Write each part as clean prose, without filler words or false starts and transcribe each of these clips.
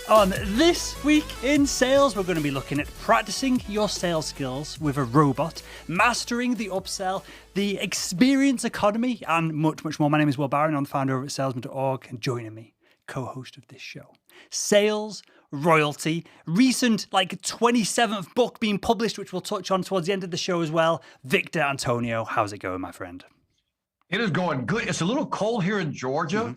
On This Week in Sales, we're going to be looking at practicing your sales skills with a robot, mastering the upsell, the experience economy, and much, much more. My name is Will Barron. I'm the founder over at salesman.org, and joining me, co-host of this show, sales, royalty, recent 27th book being published, which we'll touch on towards the end of the show as well, Victor Antonio. How's it going, my friend? It is going good. It's a little cold here in Georgia,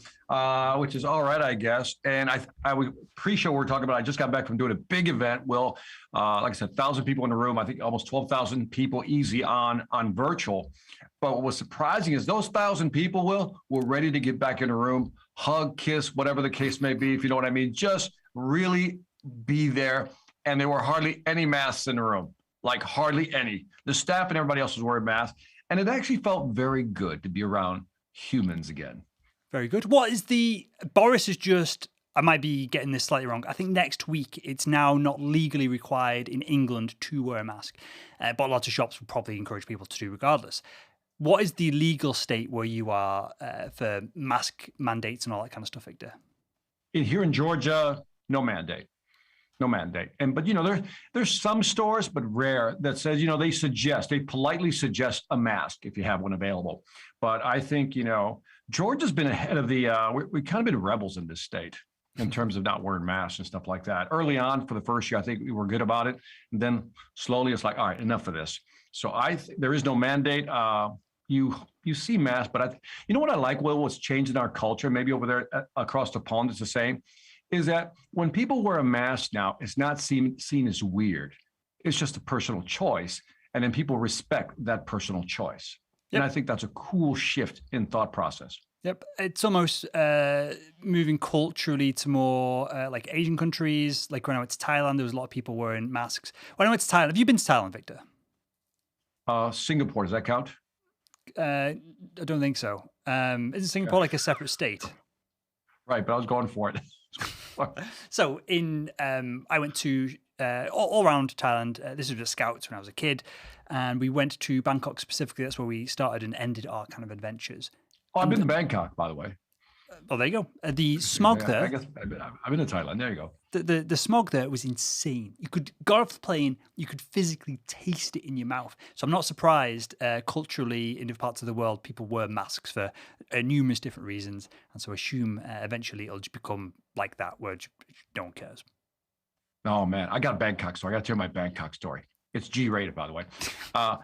which is all right, I guess. And I was pre-show we're talking about. I just got back from doing a big event. Well, like I said, 1,000 people in the room. I think almost 12,000 people easy on virtual. But what was surprising is those 1,000 people, were ready to get back in the room, hug, kiss, whatever the case may be, if you know what I mean. Just really be there. And there were hardly any masks in the room, like hardly any. The staff and everybody else was wearing masks. And it actually felt very good to be around humans again. Very good. What is Boris is just, I might be getting this slightly wrong. I think next week it's now not legally required in England to wear a mask, but lots of shops will probably encourage people to do regardless. What is the legal state where you are for mask mandates and all that kind of stuff, Victor? Here in Georgia, no mandate. No mandate. But there's some stores, but rare, that says, they politely suggest a mask if you have one available. But I think, Georgia's been ahead of we've kind of been rebels in this state in terms of not wearing masks and stuff like that. Early on for the first year, I think we were good about it. And then slowly it's like, all right, enough of this. So there is no mandate. You see masks, but you know what I like, Will, what's changed in our culture, maybe over there across the pond, it's the same, is that when people wear a mask now, it's not seen as weird. It's just a personal choice. And then people respect that personal choice. Yep. And I think that's a cool shift in thought process. Yep. It's almost moving culturally to more like Asian countries. Like when I went to Thailand, there was a lot of people wearing masks. When I went to Thailand, have you been to Thailand, Victor? Singapore, does that count? I don't think so. Isn't Singapore like a separate state? Right, but I was going for it. So I went to all around Thailand. This was with Scouts when I was a kid, and we went to Bangkok specifically. That's where we started and ended our kind of adventures. Oh, I've been to Bangkok, by the way. Oh, there you go. The smog there. I guess I've been to Thailand. There you go. The smog there was insane. You could go off the plane, you could physically taste it in your mouth. So I'm not surprised culturally in different parts of the world, people wear masks for numerous different reasons. And so I assume eventually it'll just become like that where no one cares. Oh, man. I got Bangkok, so I got to tell my Bangkok story. It's G-rated, by the way. I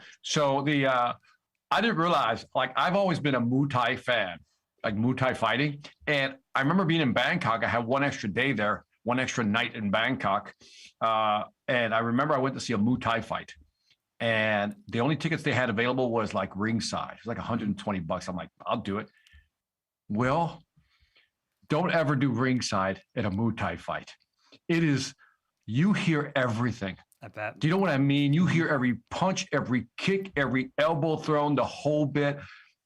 didn't realize, I've always been a Muay Thai fan, like Muay Thai fighting. And I remember being in Bangkok. I had one extra day there, one extra night in Bangkok. And I remember I went to see a Muay Thai fight. And the only tickets they had available was like ringside. It was like $120. I'm like, I'll do it. Well, don't ever do ringside at a Muay Thai fight. It is, you hear everything. I bet. Do you know what I mean? You hear every punch, every kick, every elbow thrown, the whole bit.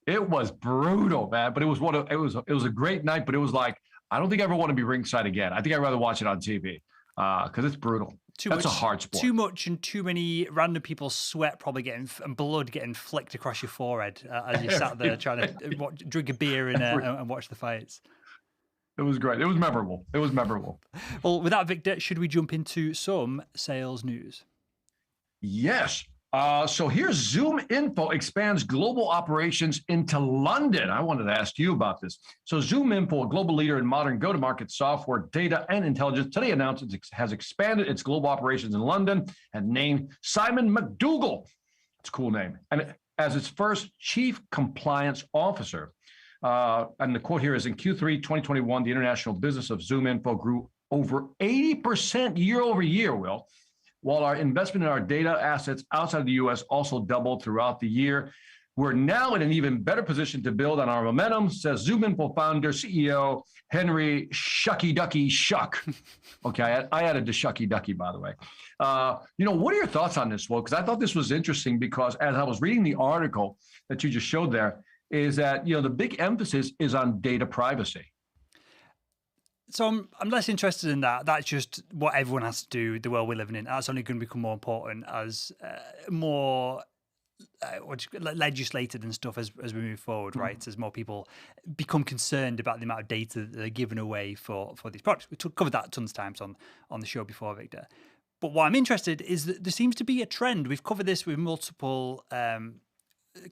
It was brutal, man. But it was a great night. But it was like, I don't think I ever want to be ringside again. I think I'd rather watch it on TV because it's brutal. That's a hard sport. Too much and too many random people's sweat probably and blood getting flicked across your forehead as you sat there trying to drink a beer and watch the fights. It was great. It was memorable. Well, with that, Victor, should we jump into some sales news? Yes. So here's Zoom Info expands global operations into London. I wanted to ask you about this. So Zoom Info, a global leader in modern go-to-market software, data, and intelligence, today announced it has expanded its global operations in London and named Simon McDougall, it's a cool name, and as its first chief compliance officer. And the quote here is, in Q3 2021, the international business of Zoom Info grew over 80% year over year, Will, while our investment in our data assets outside of the U.S. also doubled throughout the year. We're now in an even better position to build on our momentum, says Zoom Info founder, CEO, Henry Shucky Ducky Shuck. Okay, I added the Shucky Ducky, by the way. What are your thoughts on this, Will? Because I thought this was interesting because as I was reading the article that you just showed there, is that, the big emphasis is on data privacy. So I'm less interested in that. That's just what everyone has to do, the world we're living in. That's only going to become more important as more legislated and stuff as we move forward, right? As more people become concerned about the amount of data that they're giving away for these products. We covered that tons of times on the show before, Victor. But what I'm interested is that there seems to be a trend. We've covered this with multiple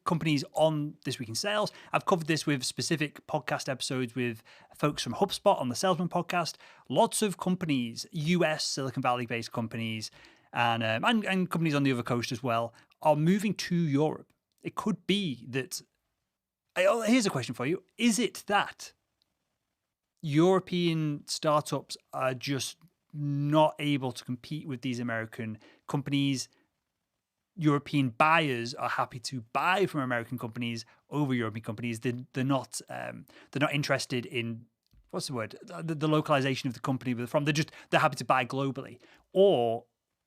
companies on This Week in Sales. I've covered this with specific podcast episodes with folks from HubSpot on the Salesman podcast. Lots of companies, US, Silicon Valley-based companies, and companies on the other coast as well, are moving to Europe. It could be that... Here's a question for you. Is it that European startups are just not able to compete with these American companies? European buyers are happy to buy from American companies over European companies. They're not interested in, what's the word, the localization of the company they're from. They're happy to buy globally. Or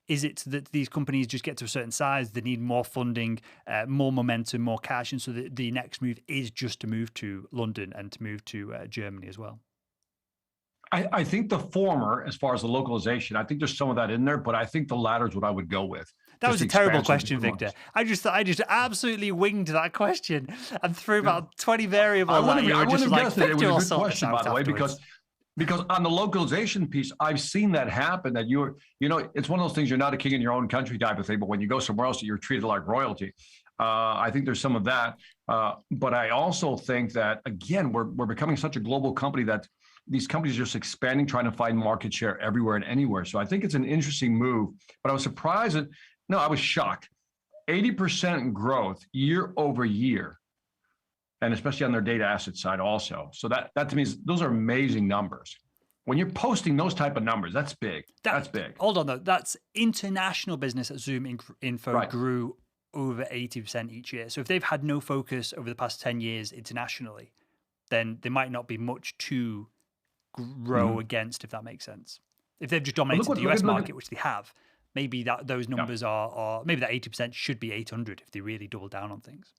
is it that these companies just get to a certain size, they need more funding, more momentum, more cash, and so the next move is just to move to London and to move to Germany as well? I think the former, as far as the localization, I think there's some of that in there, but I think the latter is what I would go with. That was a terrible question, Victor. I just absolutely winged that question and threw about 20 variables at you. I wouldn't have guessed it. It was a good question, by the way, because on the localization piece, I've seen that happen, that it's one of those things, you're not a king in your own country type of thing, but when you go somewhere else, you're treated like royalty. I think there's some of that. But I also think that, again, we're becoming such a global company that these companies are just expanding, trying to find market share everywhere and anywhere. So I think it's an interesting move, but I was surprised I was shocked. 80% growth year over year, and especially on their data asset side also. So that to me those are amazing numbers. When you're posting those type of numbers, that's big. That's big. Hold on though, that's international business at Zoom Info grew over 80% each year. So if they've had no focus over the past 10 years internationally, then there might not be much to grow against, if that makes sense. If they've just dominated the US market, which they have, maybe those numbers are maybe that 80% should be 800 if they really double down on things.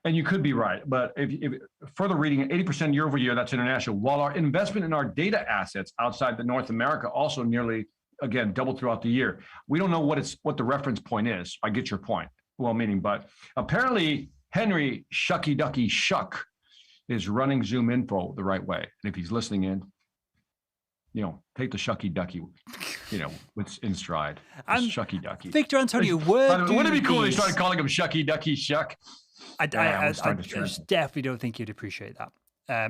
And you could be right, but if further reading, 80% year over year, that's international. While our investment in our data assets outside the North America also nearly, again, doubled throughout the year. We don't know what the reference point is. I get your point, well-meaning, but apparently Henry Shucky Ducky Shuck is running Zoom Info the right way. And if he's listening in, take the Shucky Ducky, in stride. Shucky Ducky. Victor Antonio, wouldn't it be cool if he started calling him Shucky Ducky Shuck? I definitely don't think you'd appreciate that.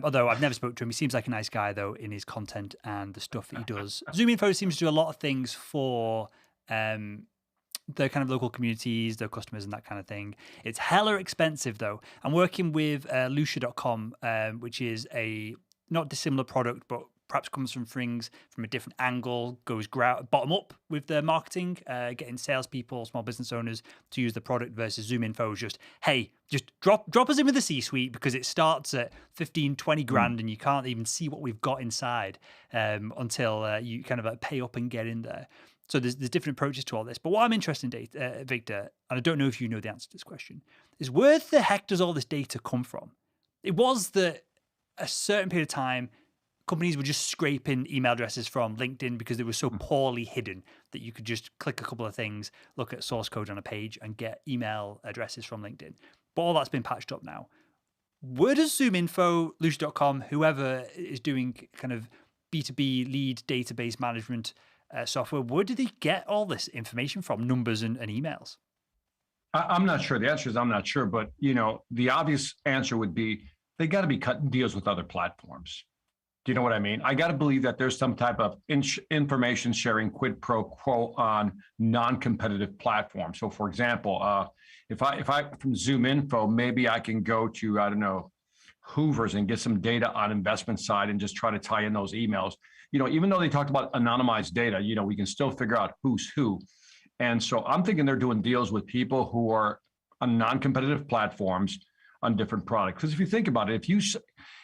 Although I've never spoken to him. He seems like a nice guy, though, in his content and the stuff that he does. Zoom Info seems to do a lot of things for their kind of local communities, their customers and that kind of thing. It's hella expensive, though. I'm working with Lucia.com, which is a not dissimilar product, but perhaps comes from things from a different angle, goes bottom up with their marketing, getting salespeople, small business owners to use the product versus Zoom Info is just, hey, just drop us in with the C-suite because it starts at 15, 20 grand and you can't even see what we've got inside until you kind of pay up and get in there. So there's different approaches to all this. But what I'm interested in, Victor, and I don't know if you know the answer to this question, is where the heck does all this data come from? It was that a certain period of time, companies were just scraping email addresses from LinkedIn because they were so poorly hidden that you could just click a couple of things, look at source code on a page and get email addresses from LinkedIn. But all that's been patched up now. Where does Zoom Info, Lucia.com, whoever is doing kind of B2B lead database management software, where do they get all this information from, numbers and emails? I'm not sure. The answer is I'm not sure. But, the obvious answer would be they got to be cutting deals with other platforms. Do you know what I mean? I got to believe that there's some type of information sharing quid pro quo on non-competitive platforms. So, for example, if I from Zoom Info, maybe I can go to, I don't know, Hoover's and get some data on investment side and just try to tie in those emails. Even though they talked about anonymized data, we can still figure out who's who. And so I'm thinking they're doing deals with people who are on non-competitive platforms on different products. Because if you think about it,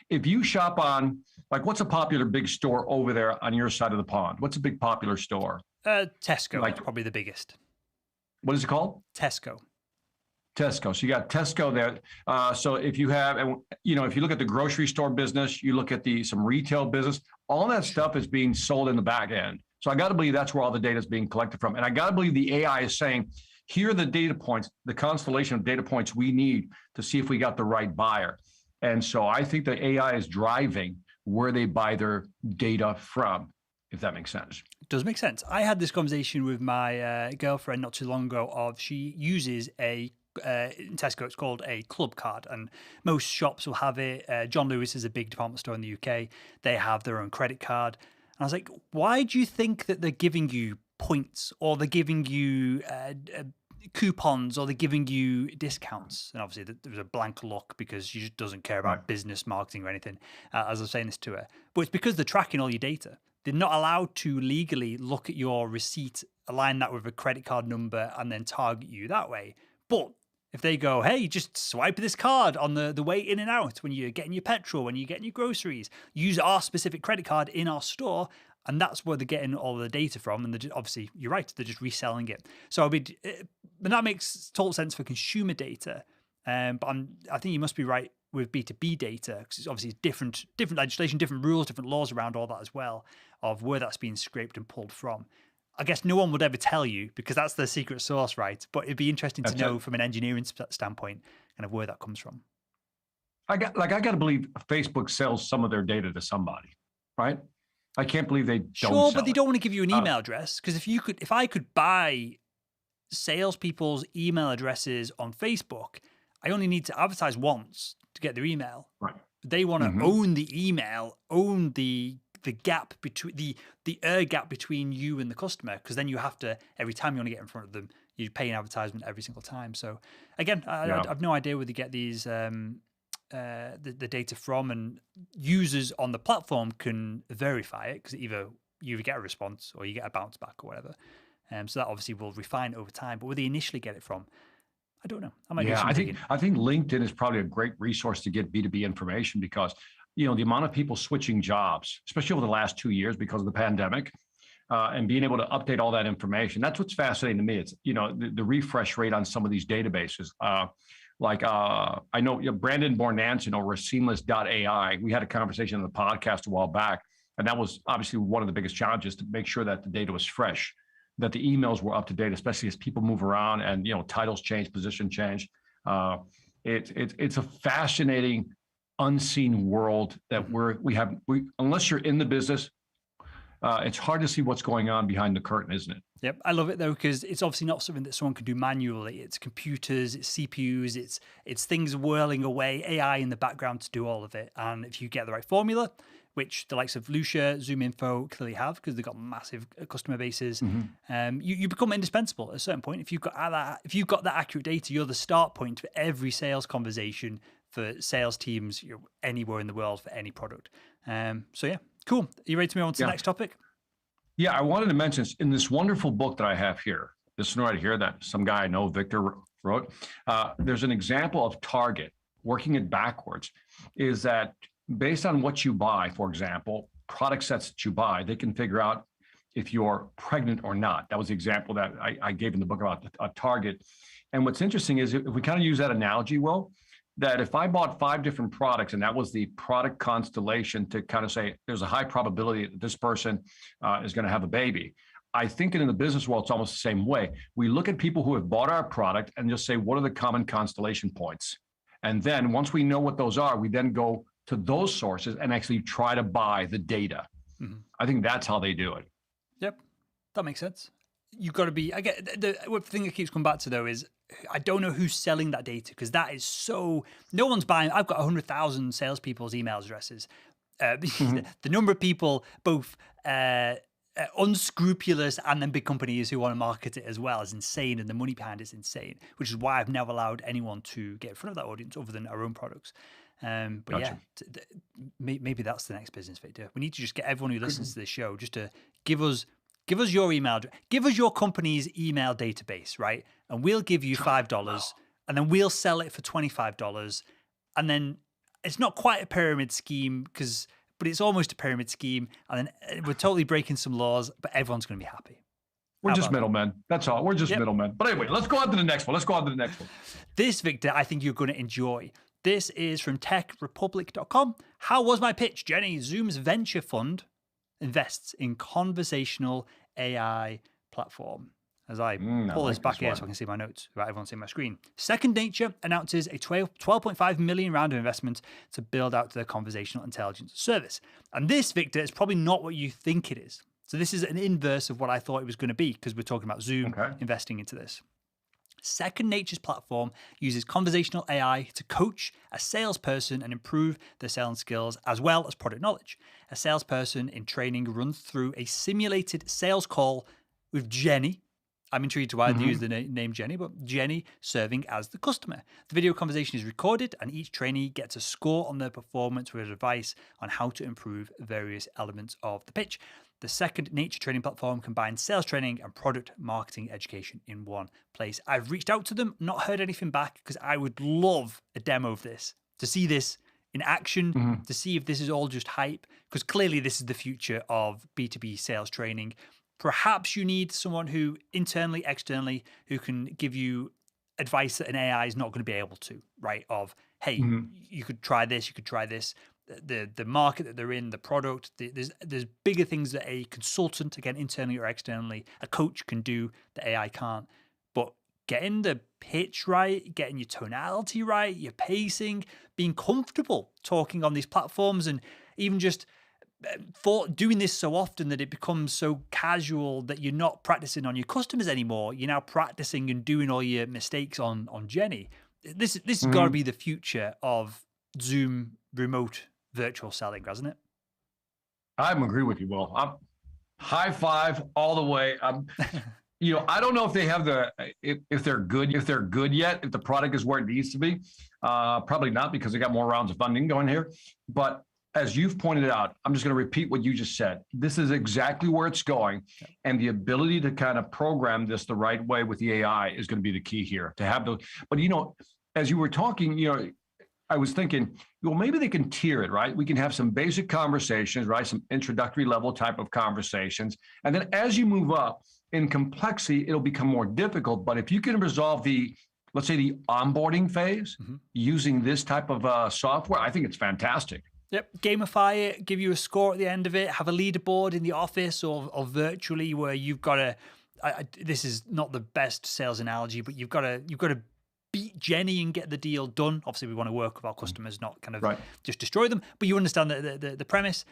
if you shop on, like, what's a popular big store over there on your side of the pond? What's a big popular store? Tesco, probably the biggest. What is it called? Tesco. So you got Tesco there. So if you have, if you look at the grocery store business, you look at some retail business, all that stuff is being sold in the back end. So I got to believe that's where all the data is being collected from. And I got to believe the AI is saying, here are the data points, the constellation of data points we need to see if we got the right buyer. And so I think the AI is driving where they buy their data from, if that makes sense. It does make sense. I had this conversation with my girlfriend not too long ago of she uses in Tesco, it's called a club card, and most shops will have it. John Lewis is a big department store in the UK. They have their own credit card. And I was like, why do you think that they're giving you points, or they're giving you coupons, or they're giving you discounts? And obviously there's a blank look because she just doesn't care about business marketing or anything, as I was saying this to her. But it's because they're tracking all your data. They're not allowed to legally look at your receipt, align that with a credit card number, and then target you that way. But if they go, hey, just swipe this card on the way in and out when you're getting your petrol, when you're getting your groceries, use our specific credit card in our store, and that's where they're getting all the data from. And obviously, you're right, they're just reselling it. So but that makes total sense for consumer data. But I think you must be right with B2B data, because it's obviously different legislation, different rules, different laws around all that as well, of where that's being scraped and pulled from. I guess no one would ever tell you because that's the secret source, right? But it'd be interesting to know from an engineering standpoint, kind of where that comes from. I got to believe Facebook sells some of their data to somebody, right? I can't believe they don't. Sure, but they don't want to give you an email address, because if I could buy salespeople's email addresses on Facebook, I only need to advertise once to get their email. Right. They want to own the email, own the gap between the air gap between you and the customer, because then you have to, every time you want to get in front of them, you pay an advertisement every single time. So again, I have no idea where they get these the data from, and users on the platform can verify it, because either you get a response or you get a bounce back or whatever. So that obviously will refine it over time. But where they initially get it from, I don't know. I think LinkedIn is probably a great resource to get B2B information, because the amount of people switching jobs, especially over the last 2 years because of the pandemic, and being able to update all that information. That's what's fascinating to me. It's, the refresh rate on some of these databases. I know Brandon Bornanson over at Seamless.ai, we had a conversation on the podcast a while back, and that was obviously one of the biggest challenges, to make sure that the data was fresh, that the emails were up to date, especially as people move around and titles change, position change. It's a fascinating, unseen world that we unless you're in the business, it's hard to see what's going on behind the curtain, isn't it? Yep, I love it though, because it's obviously not something that someone can do manually. It's computers, it's CPUs, it's things whirling away, AI in the background to do all of it. And if you get the right formula, which the likes of Lucia, ZoomInfo clearly have, because they've got massive customer bases, you become indispensable at a certain point. If you've got that accurate data, you're the start point for every sales conversation for sales teams anywhere in the world for any product. So yeah, cool. Are you ready to move on to the next topic? Yeah, I wanted to mention in this wonderful book that I have here, this one right here that some guy I know, Victor, wrote, there's an example of Target working it backwards, is that based on what you buy, for example, product sets that you buy, they can figure out if you're pregnant or not. That was the example that I gave in the book about Target. And what's interesting is if we kind of use that analogy, Will, that if I bought 5 different products and that was the product constellation to kind of say there's a high probability that this person is going to have a baby, I think in the business world, it's almost the same way. We look at people who have bought our product and just say, what are the common constellation points? And then once we know what those are, we then go to those sources and actually try to buy the data. I think that's how they do it. Yep, that makes sense. You've got to be, I get the thing that keeps coming back to though is, I don't know who's selling that data, because that is no one's buying. I've got 100,000 salespeople's email addresses. The number of people, both unscrupulous and then big companies who want to market it as well, is insane, and the money behind it's insane, which is why I've never allowed anyone to get in front of that audience other than our own products. But gotcha. Maybe that's the next business, Victor. We need to just get everyone who listens to this show just to give us your email address, give us your company's email database, right? And we'll give you $5, and then we'll sell it for $25. And then it's not quite a pyramid scheme, but it's almost a pyramid scheme. And then we're totally breaking some laws, but everyone's going to be happy. We're just middlemen. That's all. We're just middlemen. But anyway, let's go on to the next one. This, Victor, I think you're going to enjoy. This is from techrepublic.com. How was my pitch, Jenny? Zoom's venture fund invests in conversational AI platform. as I I pull this like back this here one. so I can see my notes, right? Everyone's seeing my screen. Second Nature announces a 12.5 million round of investment to build out their conversational intelligence service. And this, Victor, is probably not what you think it is. So this is an inverse of what I thought it was going to be, because we're talking about Zoom Okay. investing into this. Second Nature's platform uses conversational AI to coach a salesperson and improve their sales skills as well as product knowledge. A salesperson in training runs through a simulated sales call with Jenny. I'm intrigued to why they use the name Jenny, but Jenny serving as the customer. The video conversation is recorded, and each trainee gets a score on their performance with advice on how to improve various elements of the pitch. The Second Nature training platform combines sales training and product marketing education in one place. I've reached out to them, not heard anything back, because I would love a demo of this, to see this in action, to see if this is all just hype, because clearly this is the future of B2B sales training. Perhaps you need someone who internally, externally, who can give you advice that an AI is not going to be able to, right? Of, hey, you could try this, you could try this. The market that they're in, the product, there's bigger things that a consultant, again, internally or externally, a coach can do that AI can't. But getting the pitch right, getting your tonality right, your pacing, being comfortable talking on these platforms, and even just for doing this so often that it becomes so casual that you're not practicing on your customers anymore. You're now practicing and doing all your mistakes on Jenny. This has got to be the future of Zoom remote virtual selling, hasn't it? I agree with you, Will. I'm high five all the way. I don't know if they have if they're good yet, if the product is where it needs to be. Probably not, because they got more rounds of funding going here. But as you've pointed out, I'm just going to repeat what you just said. This is exactly where it's going. And the ability to kind of program this the right way with the AI is going to be the key here, to have those. But, as you were talking, I was thinking, well, maybe they can tier it, right? We can have some basic conversations, right? Some introductory level type of conversations. And then as you move up in complexity, it'll become more difficult. But if you can resolve let's say the onboarding phase using this type of software, I think it's fantastic. Yep, gamify it, give you a score at the end of it, have a leaderboard in the office or virtually where you've got to, this is not the best sales analogy, but you've got to beat Jenny and get the deal done. Obviously, we want to work with our customers, not kind of just destroy them. But you understand the premise.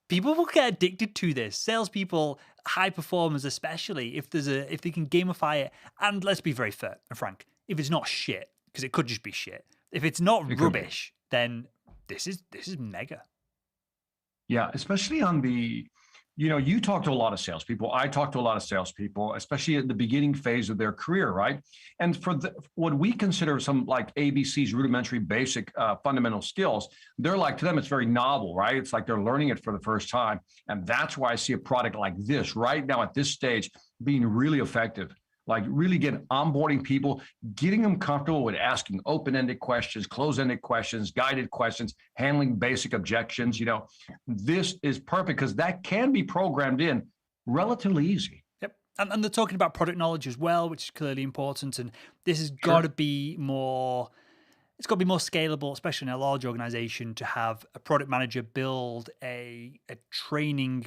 People will get addicted to this. Salespeople, high performers, especially if they can gamify it. And let's be very fair and frank. If it's not shit, because it could just be shit. If it's not rubbish, then this is mega. Yeah, especially on the. You talk to a lot of salespeople. I talk to a lot of salespeople, especially at the beginning phase of their career, right? And for what we consider some like ABC's rudimentary, basic, fundamental skills, they're like, to them, it's very novel, right? It's like they're learning it for the first time. And that's why I see a product like this right now at this stage being really effective. Like really onboarding people, getting them comfortable with asking open-ended questions, closed-ended questions, guided questions, handling basic objections. This is perfect because that can be programmed in relatively easy. Yep. And they're talking about product knowledge as well, which is clearly important. And this has got to be more, it's got to be more scalable, especially in a large organization, to have a product manager build a training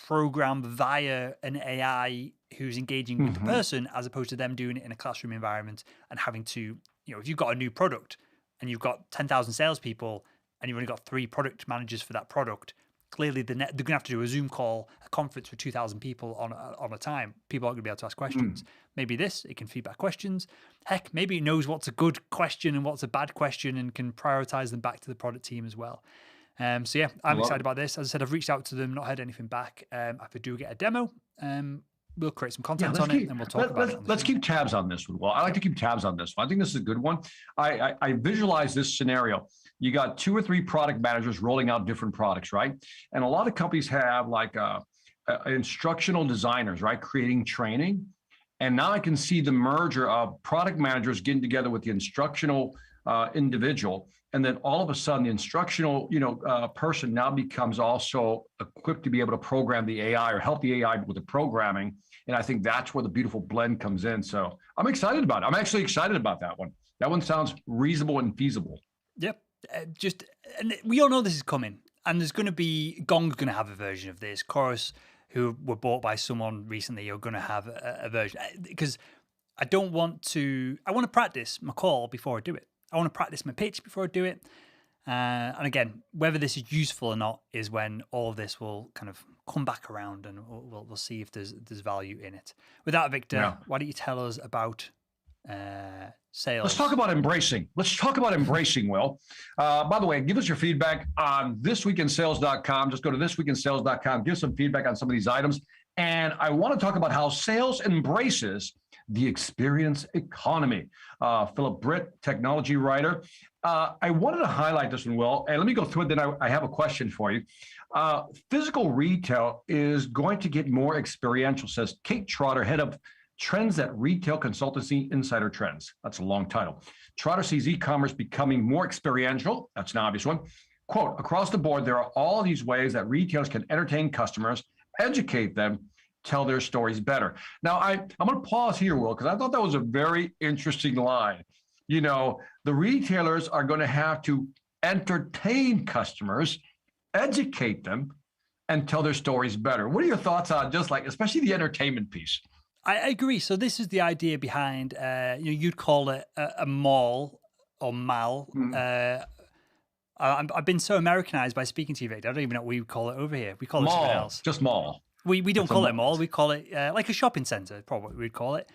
program via an AI who's engaging with the person, as opposed to them doing it in a classroom environment and having to, if you've got a new product and you've got 10,000 salespeople and you've only got 3 product managers for that product, clearly they're going to have to do a Zoom call, a conference with 2,000 people on a time. People aren't going to be able to ask questions. Maybe it can feedback questions. Heck, maybe it knows what's a good question and what's a bad question and can prioritize them back to the product team as well. I'm excited about this. As I said, I've reached out to them, not heard anything back. If I do get a demo, we'll create some content on it and we'll talk about it. Let's keep tabs on this one. Well, I like to keep tabs on this one. I think this is a good one. I visualize this scenario. You got 2 or 3 product managers rolling out different products, right? And a lot of companies have like instructional designers, right? Creating training. And now I can see the merger of product managers getting together with the instructional individual. And then all of a sudden, the instructional, person now becomes also equipped to be able to program the AI or help the AI with the programming. And I think that's where the beautiful blend comes in. So I'm excited about it. I'm actually excited about that one. That one sounds reasonable and feasible. Yep. And we all know this is coming. And there's going to be, Gong's going to have a version of this. Chorus, who were bought by someone recently are going to have a version, because I want to practice my call before I do it. I want to practice my pitch before I do it. And again, whether this is useful or not is when all of this will kind of come back around, and we'll see if there's value in it. With that, Victor, why don't you tell us about sales? Let's talk about embracing. Will. By the way, give us your feedback on thisweekinsales.com. Just go to thisweekinsales.com. Give some feedback on some of these items. And I want to talk about how sales embraces the experience economy. Philip Britt, technology writer. I wanted to highlight this one, Will, and let me go through it, then I have a question for you. Physical retail is going to get more experiential, says Kate Trotter, head of Trends at Retail Consultancy Insider Trends. That's a long title. Trotter sees e-commerce becoming more experiential. That's an obvious one. Quote, across the board, there are all these ways that retailers can entertain customers, educate them, tell their stories better. Now, I'm going to pause here, Will, because I thought that was a very interesting line. You know, the retailers are going to have to entertain customers, educate them, and tell their stories better. What are your thoughts on just like, especially the entertainment piece? I agree. So this is the idea behind, you'd call it a mall or mall. I've been so Americanized by speaking to you, Victor. I don't even know what we call it over here. We call it something else. Just mall. We don't call it a mall. We call it like a shopping center, probably we'd call it.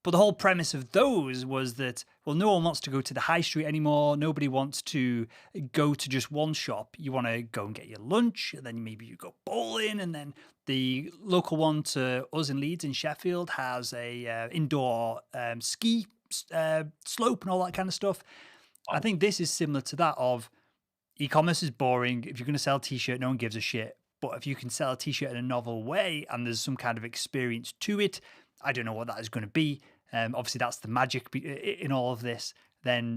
But the whole premise of those was that, well, no one wants to go to the high street anymore. Nobody wants to go to just one shop. You want to go and get your lunch, and then maybe you go bowling, and then the local one to us in Leeds in Sheffield has a indoor ski slope and all that kind of stuff. I think this is similar to that of e-commerce is boring. If you're going to sell a t-shirt, no one gives a shit. But if you can sell a t-shirt in a novel way and there's some kind of experience to it, I don't know what that is going to be. Obviously, that's the magic in all of this. Then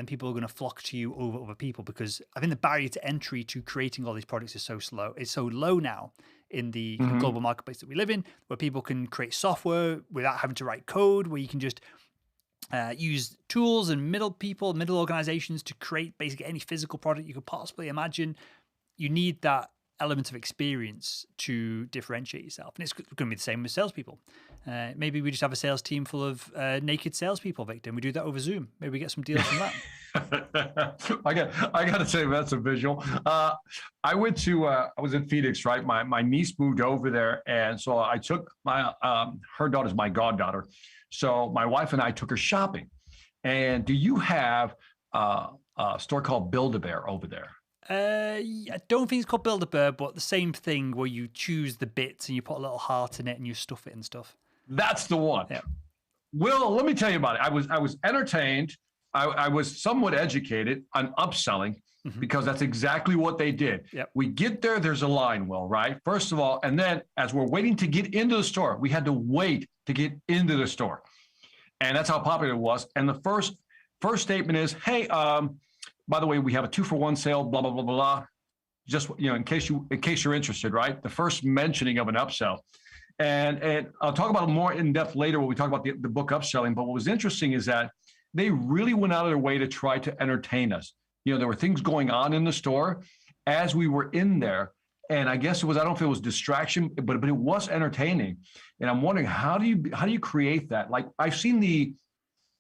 people are going to flock to you over other people, because I think the barrier to entry to creating all these products is so slow. It's so low now in the global marketplace that we live in, where people can create software without having to write code, where you can just use tools and middle organizations to create basically any physical product you could possibly imagine. You need that element of experience to differentiate yourself. And it's going to be the same with salespeople. Maybe we just have a sales team full of naked salespeople, Victor, and we do that over Zoom. Maybe we get some deals from that. I got to say, that's a visual. I was in Phoenix, right? My niece moved over there. And so I took her daughter's my goddaughter. So my wife and I took her shopping. And do you have a store called Build-A-Bear over there? I don't think it's called Build-A-Bear, but the same thing where you choose the bits and you put a little heart in it and you stuff it and stuff. That's the one. Yeah. Will, let me tell you about it. I was entertained. I was somewhat educated on upselling, because that's exactly what they did. Yep. We get there, there's a line, Will, right? First of all, and then as we're waiting to get into the store, we had to wait to get into the store. And that's how popular it was. And the first statement is, hey, by the way, we have a 2-for-1 sale, blah, blah, blah, blah, blah. Just, in case you're interested, right? The first mentioning of an upsell. And I'll talk about it more in depth later when we talk about the book Upselling. But what was interesting is that they really went out of their way to try to entertain us. There were things going on in the store as we were in there. And I guess I don't know if it was distraction, but it was entertaining. And I'm wondering, how do you create that? Like, I've seen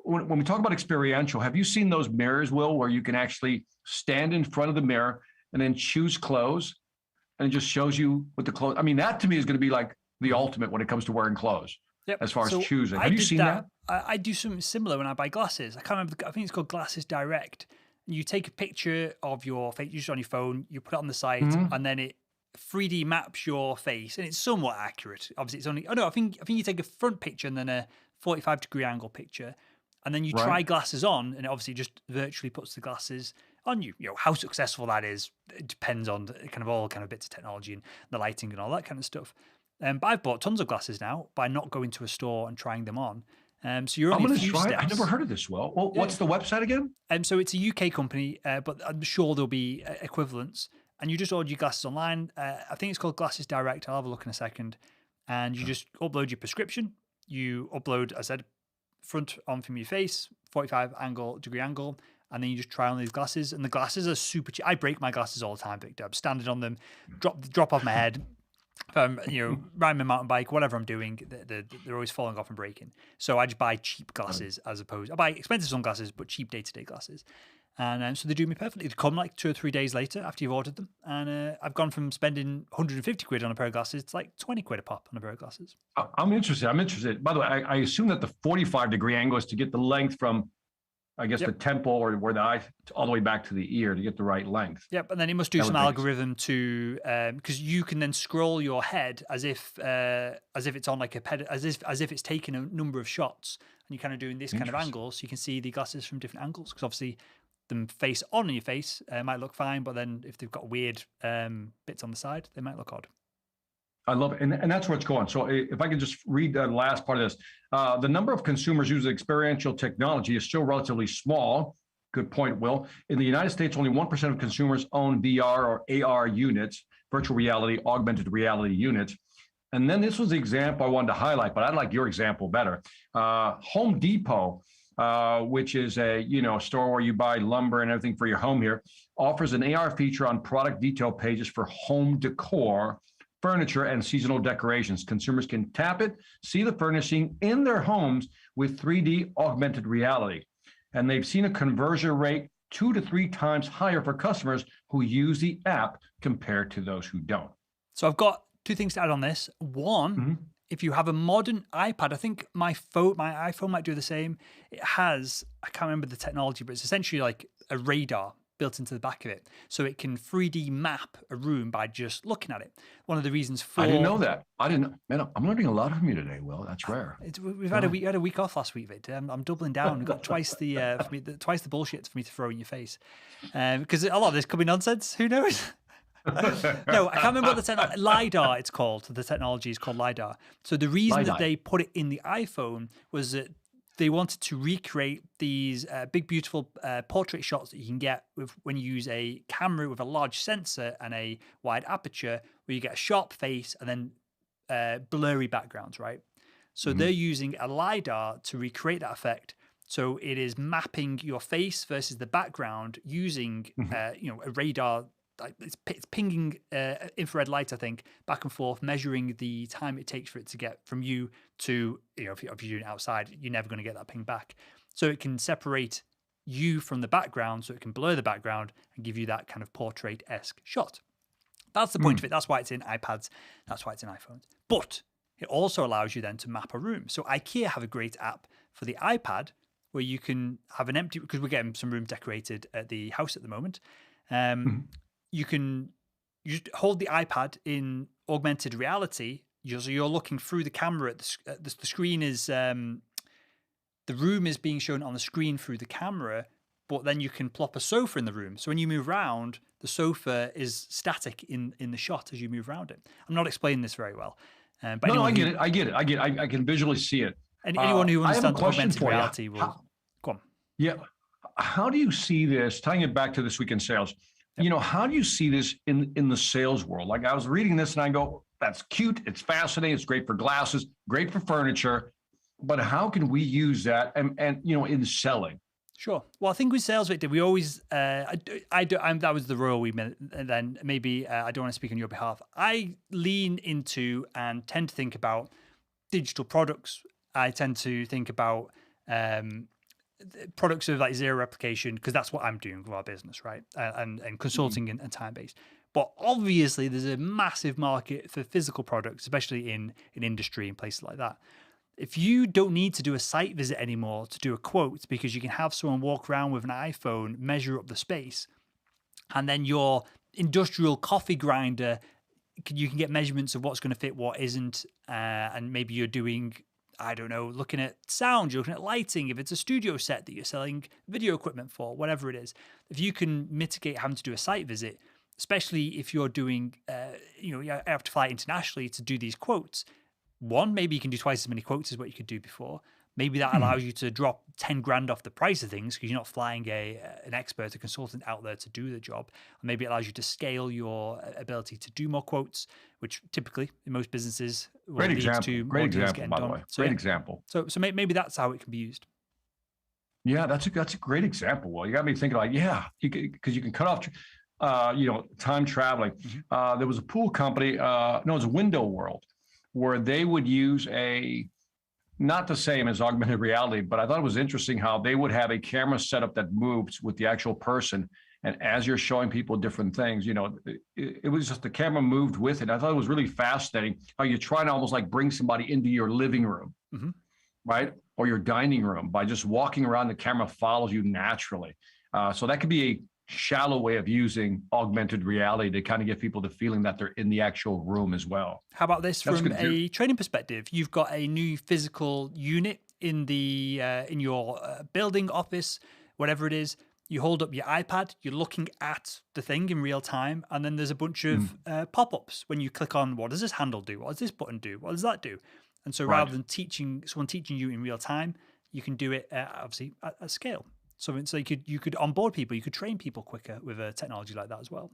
when we talk about experiential, have you seen those mirrors, Will, where you can actually stand in front of the mirror and then choose clothes, and it just shows you what the clothes? I mean, that to me is going to be like the ultimate when it comes to wearing clothes. Yep. As far as choosing. Have you seen that? I do something similar when I buy glasses. I can't remember. I think it's called Glasses Direct. You take a picture of your face, usually on your phone, you put it on the site, and then it 3D maps your face, and it's somewhat accurate. Obviously, it's only. Oh no, I think you take a front picture and then a 45-degree angle picture, and then you try glasses on, and it obviously just virtually puts the glasses on you. How successful that is, it depends on all bits of technology and the lighting and all that kind of stuff. But I've bought tons of glasses now by not going to a store and trying them on. So you're only a few steps. I've never heard of this. Well, what's the website again? So it's a UK company, but I'm sure there'll be equivalents. And you just order your glasses online. I think it's called Glasses Direct. I'll have a look in a second. And you just upload your prescription. You upload, as I said, front on from your face, 45-degree angle, and then you just try on these glasses. And the glasses are super cheap. I break my glasses all the time, Victor. I'm standing on them, drop off my head. If I'm, riding my mountain bike, whatever I'm doing, they're always falling off and breaking. So I just buy cheap glasses I buy expensive sunglasses, but cheap day-to-day glasses. And so they do me perfectly. They come like 2 or 3 days later after you've ordered them. And I've gone from spending 150 quid on a pair of glasses to like 20 quid a pop on a pair of glasses. I'm interested. By the way, I assume that the 45-degree angle is to get the length from, I guess, the temple or where the eye, all the way back to the ear to get the right length. Yep, and then it must do some algorithm to, because you can then scroll your head as if it's on like as if it's taken a number of shots, and you're kind of doing this kind of angle, so you can see the glasses from different angles. Because obviously, them face on your face might look fine, but then if they've got weird bits on the side, they might look odd. I love it. And that's where it's going. So if I could just read the last part of this, the number of consumers using experiential technology is still relatively small. Good point, Will. In the United States, only 1% of consumers own VR or AR units, virtual reality, augmented reality units. And then this was the example I wanted to highlight, but I'd like your example better. Home Depot, which is a store where you buy lumber and everything for your home here, offers an AR feature on product detail pages for home decor, furniture, and seasonal decorations. Consumers can tap it, see the furnishing in their homes with 3D augmented reality. And they've seen a conversion rate 2 to 3 times higher for customers who use the app compared to those who don't. So I've got 2 things to add on this. One, if you have a modern iPad, I think my iPhone might do the same. It has, I can't remember the technology, but it's essentially like a radar built into the back of it, so it can 3D map a room by just looking at it. One of the reasons for... I didn't know that. Man, I'm learning a lot from you today, Will. That's rare. We've had a week off last week, Vid. I'm doubling down. We've got twice the bullshit for me to throw in your face, because a lot of this could be nonsense. Who knows? No, I can't remember what the technology... LiDAR, it's called. The technology is called LiDAR. So the reason that they put it in the iPhone was that they wanted to recreate these big, beautiful portrait shots that you can get when you use a camera with a large sensor and a wide aperture, where you get a sharp face and then blurry backgrounds, right? So they're using a LiDAR to recreate that effect. So it is mapping your face versus the background using, a radar. It's pinging infrared light, I think, back and forth, measuring the time it takes for it to get from you to, if you're doing it outside, you're never going to get that ping back. So it can separate you from the background, so it can blur the background and give you that kind of portrait-esque shot. That's the point of it. That's why it's in iPads. That's why it's in iPhones. But it also allows you then to map a room. So IKEA have a great app for the iPad where you can have an empty, because we're getting some rooms decorated at the house at the moment. You can hold the iPad in augmented reality. So you're looking through the camera. The screen is, the room is being shown on the screen through the camera, but then you can plop a sofa in the room. So when you move around, the sofa is static in the shot as you move around it. I'm not explaining this very well. But no, I get it. I can visually see it. And anyone who understands augmented reality will... Go on. Yeah. How do you see this, tying it back to this week in sales, how do you see this in the sales world? Like, I was reading this and I go, that's cute. It's fascinating. It's great for glasses, great for furniture. But how can we use that and in selling? Sure. Well, I think with sales, Victor, we always, that was the role we meant. And then maybe I don't want to speak on your behalf. I lean into and tend to think about digital products. I tend to think about products of like zero replication, because that's what I'm doing with our business, right? And consulting and time-based. But obviously, there's a massive market for physical products, especially in industry and places like that. If you don't need to do a site visit anymore to do a quote, because you can have someone walk around with an iPhone, measure up the space, and then your industrial coffee grinder, you can get measurements of what's going to fit, what isn't, and maybe you're doing, I don't know, looking at sound, you're looking at lighting, if it's a studio set that you're selling video equipment for, whatever it is. If you can mitigate having to do a site visit, especially if you're doing, you have to fly internationally to do these quotes. One, maybe you can do twice as many quotes as what you could do before. Maybe that allows you to drop 10 grand off the price of things because you're not flying an expert, a consultant out there to do the job. And maybe it allows you to scale your ability to do more quotes, which typically in most businesses will lead to more deals getting done. Great example. So maybe that's how it can be used. Yeah, that's a great example. Well, you got me thinking like, because you can cut off. time traveling. There was a pool company, no, it was Window World, where they would use not the same as augmented reality, but I thought it was interesting how they would have a camera setup that moves with the actual person. And as you're showing people different things, it was just the camera moved with it. I thought it was really fascinating how you're trying to almost like bring somebody into your living room, right? Or your dining room by just walking around, the camera follows you naturally. So that could be a shallow way of using augmented reality to kind of give people the feeling that they're in the actual room as well. How about this from a training perspective? You've got a new physical unit in in your building, office, whatever it is. You hold up your iPad, you're looking at the thing in real time, and then there's a bunch of pop-ups when you click on, what does this handle do? What does this button do? What does that do? And so rather than someone teaching you in real time, you can do it obviously at scale. So you could onboard people, you could train people quicker with a technology like that as well.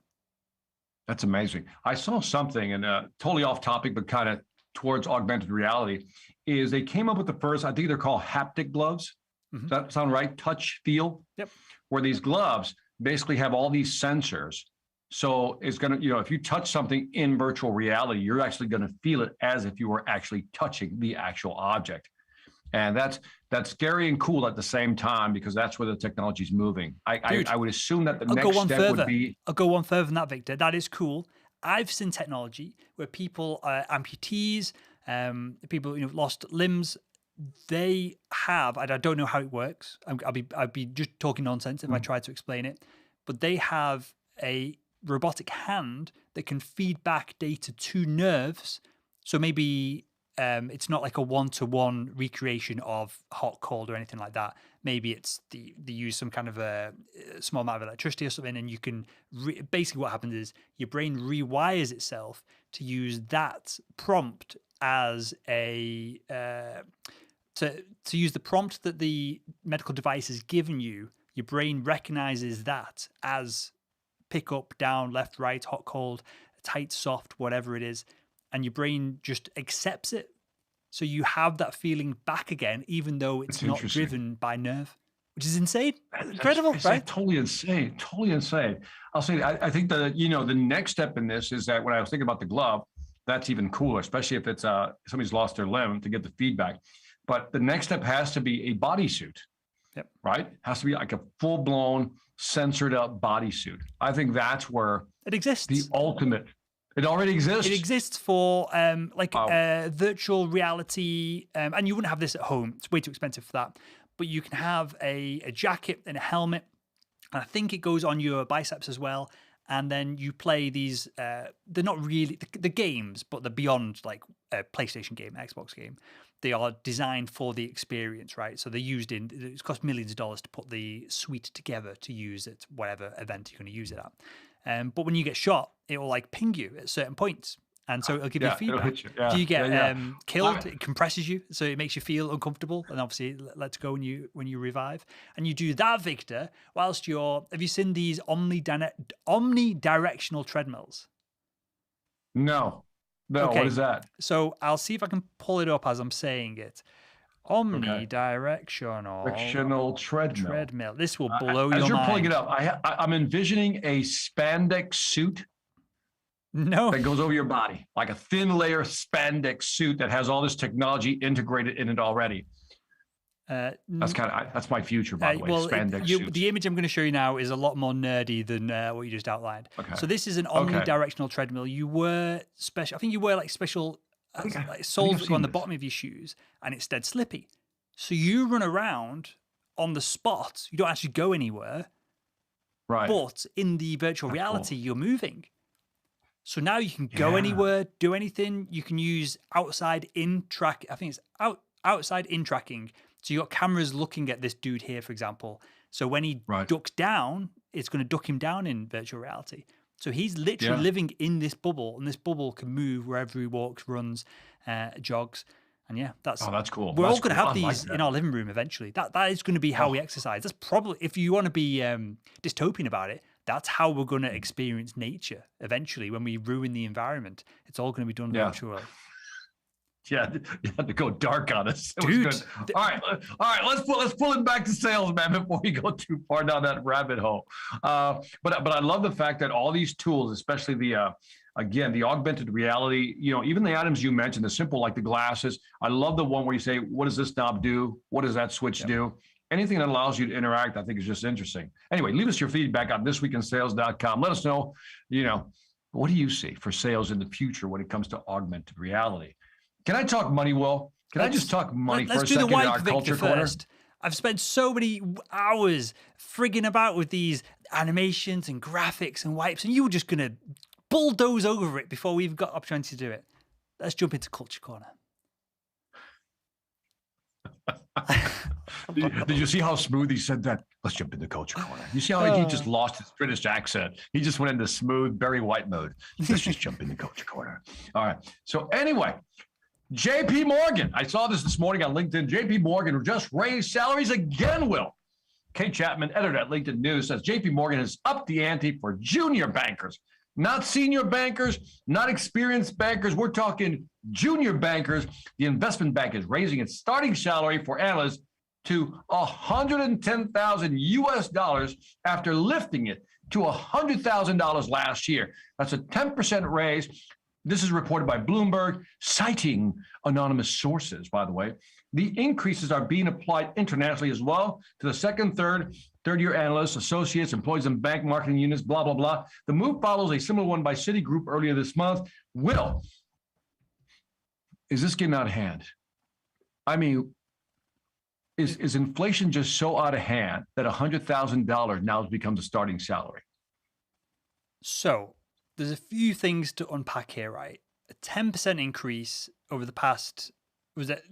That's amazing. I saw something, and totally off topic, but kind of towards augmented reality, is they came up with the first, I think they're called Haptic Gloves. Does that sound right? Touch, feel? Yep. Where these gloves basically have all these sensors. So it's going to, if you touch something in virtual reality, you're actually going to feel it as if you were actually touching the actual object. And that's scary and cool at the same time, because that's where the technology is moving. I would assume that the next step would be... I'll go one further than that, Victor. That is cool. I've seen technology where people, amputees, people who've lost limbs, they have, and I don't know how it works. I'd be just talking nonsense if I tried to explain it, but they have a robotic hand that can feed back data to nerves. So maybe it's not like a one-to-one recreation of hot, cold, or anything like that. Maybe it's they use some kind of a small amount of electricity or something, and you can basically what happens is your brain rewires itself to use that prompt as a to use the prompt that the medical device has given you. Your brain recognizes that as pick up, down, left, right, hot, cold, tight, soft, whatever it is. And your brain just accepts it. So you have that feeling back again, even though it's not driven by nerve, which is insane. Incredible, right? Totally insane. Totally insane. I'll say, I think the next step in this is that when I was thinking about the glove, that's even cooler, especially if it's somebody's lost their limb, to get the feedback. But the next step has to be a bodysuit. Yep. Right? Has to be like a full-blown, censored up bodysuit. I think that's where it exists. The ultimate. It already exists. It exists for virtual reality, and you wouldn't have this at home. It's way too expensive for that. But you can have a jacket and a helmet, and I think it goes on your biceps as well. And then you play these. They're not really the games, but they're beyond like a PlayStation game, Xbox game. They are designed for the experience, right? So they're used it's cost millions of dollars to put the suite together to use at whatever event you're going to use it at. But when you get shot, it will like ping you at certain points. And so it'll give you feedback. Do you get killed? It compresses you, so it makes you feel uncomfortable, and obviously it lets go when you revive. And you do that, Victor, whilst have you seen these omnidirectional treadmills? No. Okay. What is that? So I'll see if I can pull it up as I'm saying it. Omnidirectional treadmill. This will blow your mind. As you're pulling it up, I'm envisioning a spandex suit. No. That goes over your body, like a thin layer spandex suit that has all this technology integrated in it already. That's my future, by the way. Spandex suits. The image I'm going to show you now is a lot more nerdy than what you just outlined. Okay. So this is an omnidirectional treadmill. You wear special. I think you wear like special soles that go on the bottom of your shoes, and it's dead slippy. So you run around on the spot. You don't actually go anywhere. Right. But in the virtual reality, you're moving. So now you can go anywhere, do anything. You can use outside in track. I think it's outside in tracking. So you got cameras looking at this dude here, for example. So when he ducks down, it's going to duck him down in virtual reality. So he's literally living in this bubble, and this bubble can move wherever he walks, runs, jogs. And that's cool. We're all going to have these in our living room eventually. That is going to be how we exercise. That's probably, if you want to be dystopian about it, that's how we're going to experience nature eventually when we ruin the environment. It's all going to be done virtually. Yeah, you had to go dark on us. It Dude, was good. All right. Let's pull it back to sales, man, before we go too far down that rabbit hole. But I love the fact that all these tools, especially again the augmented reality, even the items you mentioned, the simple like the glasses. I love the one where you say, "What does this knob do? What does that switch do?" Anything that allows you to interact, I think, is just interesting. Anyway, leave us your feedback on thisweekinsales.com. Let us know, what do you see for sales in the future when it comes to augmented reality? Can I talk money, Will? Can I just talk money for a second in our culture corner? I've spent so many hours frigging about with these animations and graphics and wipes, and you were just going to bulldoze over it before we've got opportunity to do it. Let's jump into culture corner. Did you see how smooth he said that? Let's jump into culture corner. You see how he just lost his British accent? He just went into smooth Barry White mode. Let's just jump into culture corner. All right. So anyway, JP Morgan. I saw this morning on LinkedIn. JP Morgan just raised salaries again, Will. Kate Chapman, editor at LinkedIn News, says JP Morgan has upped the ante for junior bankers. Not senior bankers, not experienced bankers. We're talking junior bankers. The investment bank is raising its starting salary for analysts to $110,000 US after lifting it to $100,000 last year. That's a 10% raise. This is reported by Bloomberg, citing anonymous sources, by the way. The increases are being applied internationally as well to the second, third-year analysts, associates, employees in bank marketing units, blah, blah, blah. The move follows a similar one by Citigroup earlier this month. Will, is this getting out of hand? I mean, is inflation just so out of hand that $100,000 now becomes a starting salary? So there's a few things to unpack here, right? A 10% increase over the past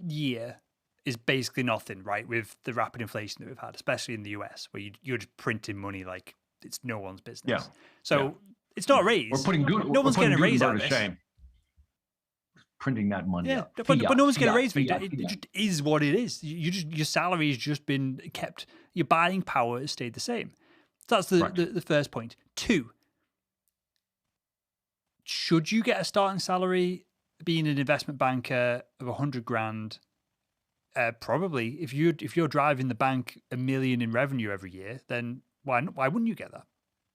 year is basically nothing, right? With the rapid inflation that we've had, especially in the US, where you're just printing money like it's no one's business. Yeah. So it's not a raise. No one's getting a raise out of this. Shame. Printing that money. Yeah, but no one's getting a raise. It just is what it is. Your salary has just been kept. Your buying power has stayed the same. So that's the first point. 2, should you get a starting salary being an investment banker of $100,000? Probably. If you're driving the bank $1 million in revenue every year, then why wouldn't you get that?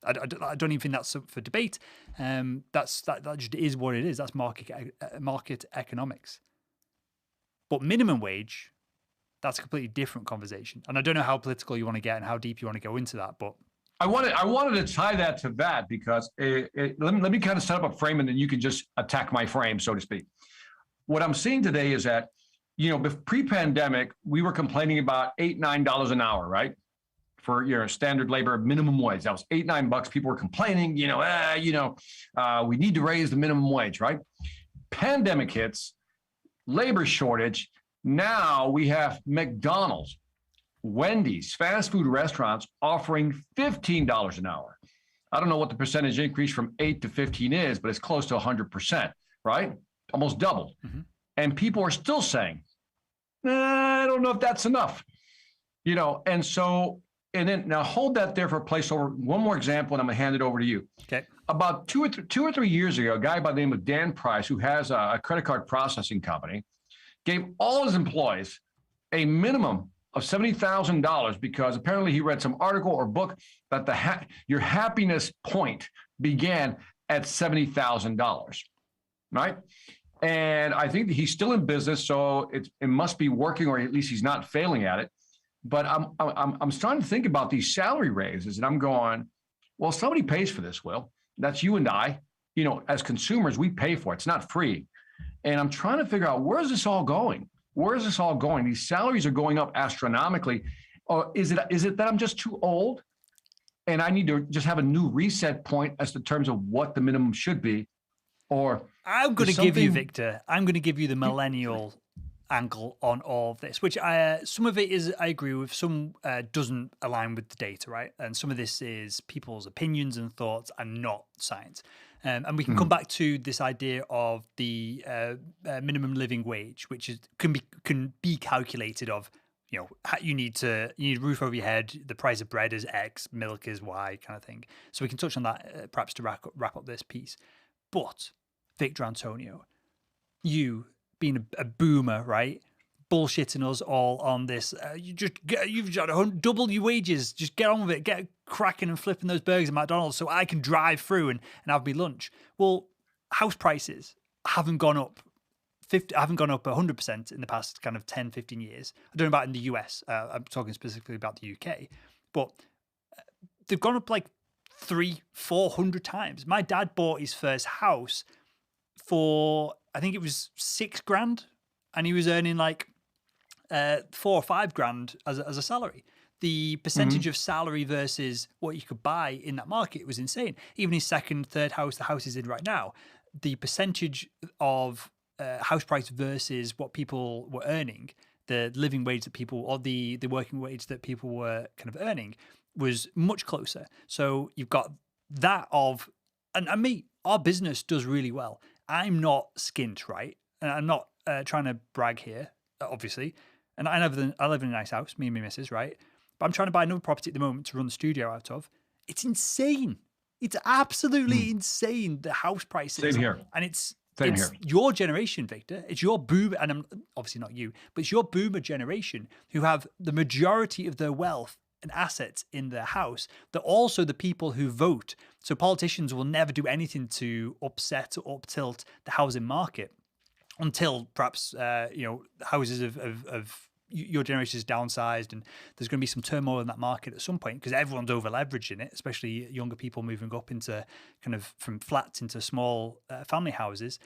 I don't even think that's up for debate. That just is what it is. That's market economics. But minimum wage, that's a completely different conversation. And I don't know how political you want to get and how deep you want to go into that. But I wanted to tie that to that because let me kind of set up a frame and then you can just attack my frame, so to speak. What I'm seeing today is that, pre-pandemic, we were complaining about $8, $9 an hour, right? For your standard labor minimum wage. That was $8, $9. People were complaining, we need to raise the minimum wage, right? Pandemic hits, labor shortage. Now we have McDonald's, Wendy's, fast food restaurants offering $15 an hour. I don't know what the percentage increase from 8 to 15 is, but it's close to 100%, right? Almost doubled. Mm-hmm. And people are still saying, I don't know if that's enough, and so, and then now hold that there for a placeholder. One more example, and I'm gonna hand it over to you. Okay. About two or three years ago, a guy by the name of Dan Price, who has a credit card processing company, gave all his employees a minimum of $70,000 because apparently he read some article or book that your happiness point began at $70,000, right? And I think that he's still in business, so it must be working, or at least he's not failing at it. But I'm starting to think about these salary raises, and I'm going, well, somebody pays for this, Will. That's you and I. As consumers, we pay for it. It's not free. And I'm trying to figure out, where is this all going? Where is this all going? These salaries are going up astronomically. Or is it that I'm just too old and I need to just have a new reset point as to terms of what the minimum should be? Or I'm going to give you, Victor, I'm going to give you the millennial angle on all of this, which some of it is I agree with, some doesn't align with the data, right? And some of this is people's opinions and thoughts and not science. And we can come back to this idea of the minimum living wage, which can be calculated of, you need a roof over your head, the price of bread is X, milk is Y, kind of thing. So we can touch on that perhaps to wrap up this piece. But Victor Antonio, you being a boomer, right? Bullshitting us all on this. You've got to double your wages. Just get on with it. Get cracking and flipping those burgers at McDonald's so I can drive through and have me lunch. Well, house prices haven't gone up 100% in the past kind of 10, 15 years. I don't know about in the US. I'm talking specifically about the UK, but they've gone up like 300-400 times. My dad bought his first house for, I think it was $6,000, and he was earning like 4 or 5 grand as a salary. The percentage of salary versus what you could buy in that market was insane. Even his second, third house, the house he's in right now, the percentage of house price versus what people were earning, the living wage that people, or the working wage that people were kind of earning, was much closer. So you've got that of, and me, our business does really well. I'm not skint, right? And I'm not trying to brag here, obviously. And I live in a nice house, me and my missus, right? But I'm trying to buy another property at the moment to run the studio out of. It's insane. It's absolutely insane, the house prices. Same here. And it's Same here. your generation, Victor. It's your boomer, and I'm obviously not you, but it's your boomer generation who have the majority of their wealth and assets in their house. They're also the people who vote. So politicians will never do anything to upset or up-tilt the housing market until perhaps houses of your generation is downsized, and there's going to be some turmoil in that market at some point because everyone's over leveraged in it, especially younger people moving up into kind of from flats into small family houses.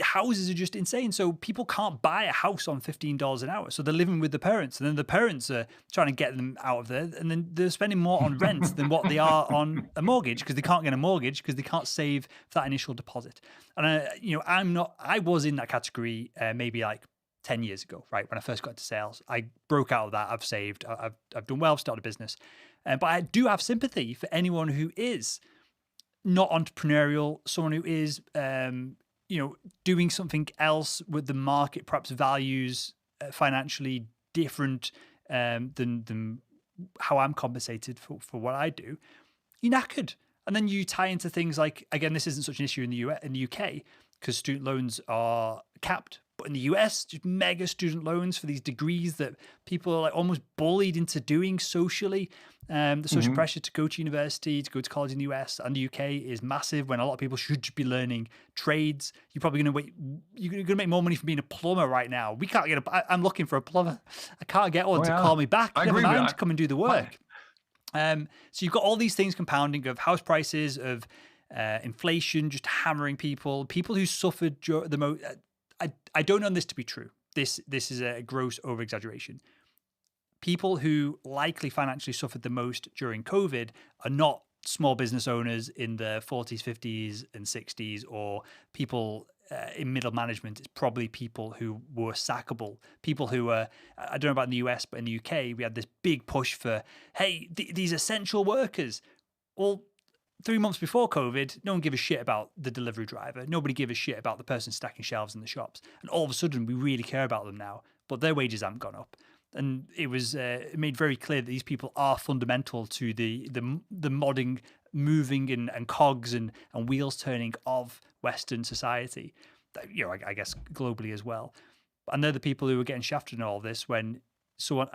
Houses are just insane. So people can't buy a house on $15 an hour. So they're living with the parents, and then the parents are trying to get them out of there, and then they're spending more on rent than what they are on a mortgage because they can't get a mortgage because they can't save for that initial deposit. And I was in that category maybe like 10 years ago, right? When I first got into sales, I broke out of that. I've saved. I've done well. I've started a business, but I do have sympathy for anyone who is not entrepreneurial, someone who is, doing something else with the market, perhaps values financially different than how I'm compensated for what I do. You're knackered. And then you tie into things like, again, this isn't such an issue in the UK because student loans are capped. But in the US, just mega student loans for these degrees that people are like almost bullied into doing socially. The social pressure to go to university, to go to college in the US and the UK is massive when a lot of people should be learning trades. You're probably going to make more money from being a plumber right now. We can't get I'm looking for a plumber. I can't get one to call me back. Never mind to come and do the work. So you've got all these things compounding of house prices, of inflation, just hammering people who suffered the most. I don't know this to be true. This is a gross over-exaggeration. People who likely financially suffered the most during COVID are not small business owners in the 40s, 50s, and 60s, or people in middle management. It's probably people who were sackable, people who were, I don't know about in the US, but in the UK, we had this big push for, hey, these essential workers. Well, 3 months before COVID, no one gave a shit about the delivery driver. Nobody gave a shit about the person stacking shelves in the shops. And all of a sudden, we really care about them now, but their wages haven't gone up. And it was made very clear that these people are fundamental to the modding, moving and cogs and wheels turning of Western society, I guess globally as well. And they're the people who are getting shafted in all this when someone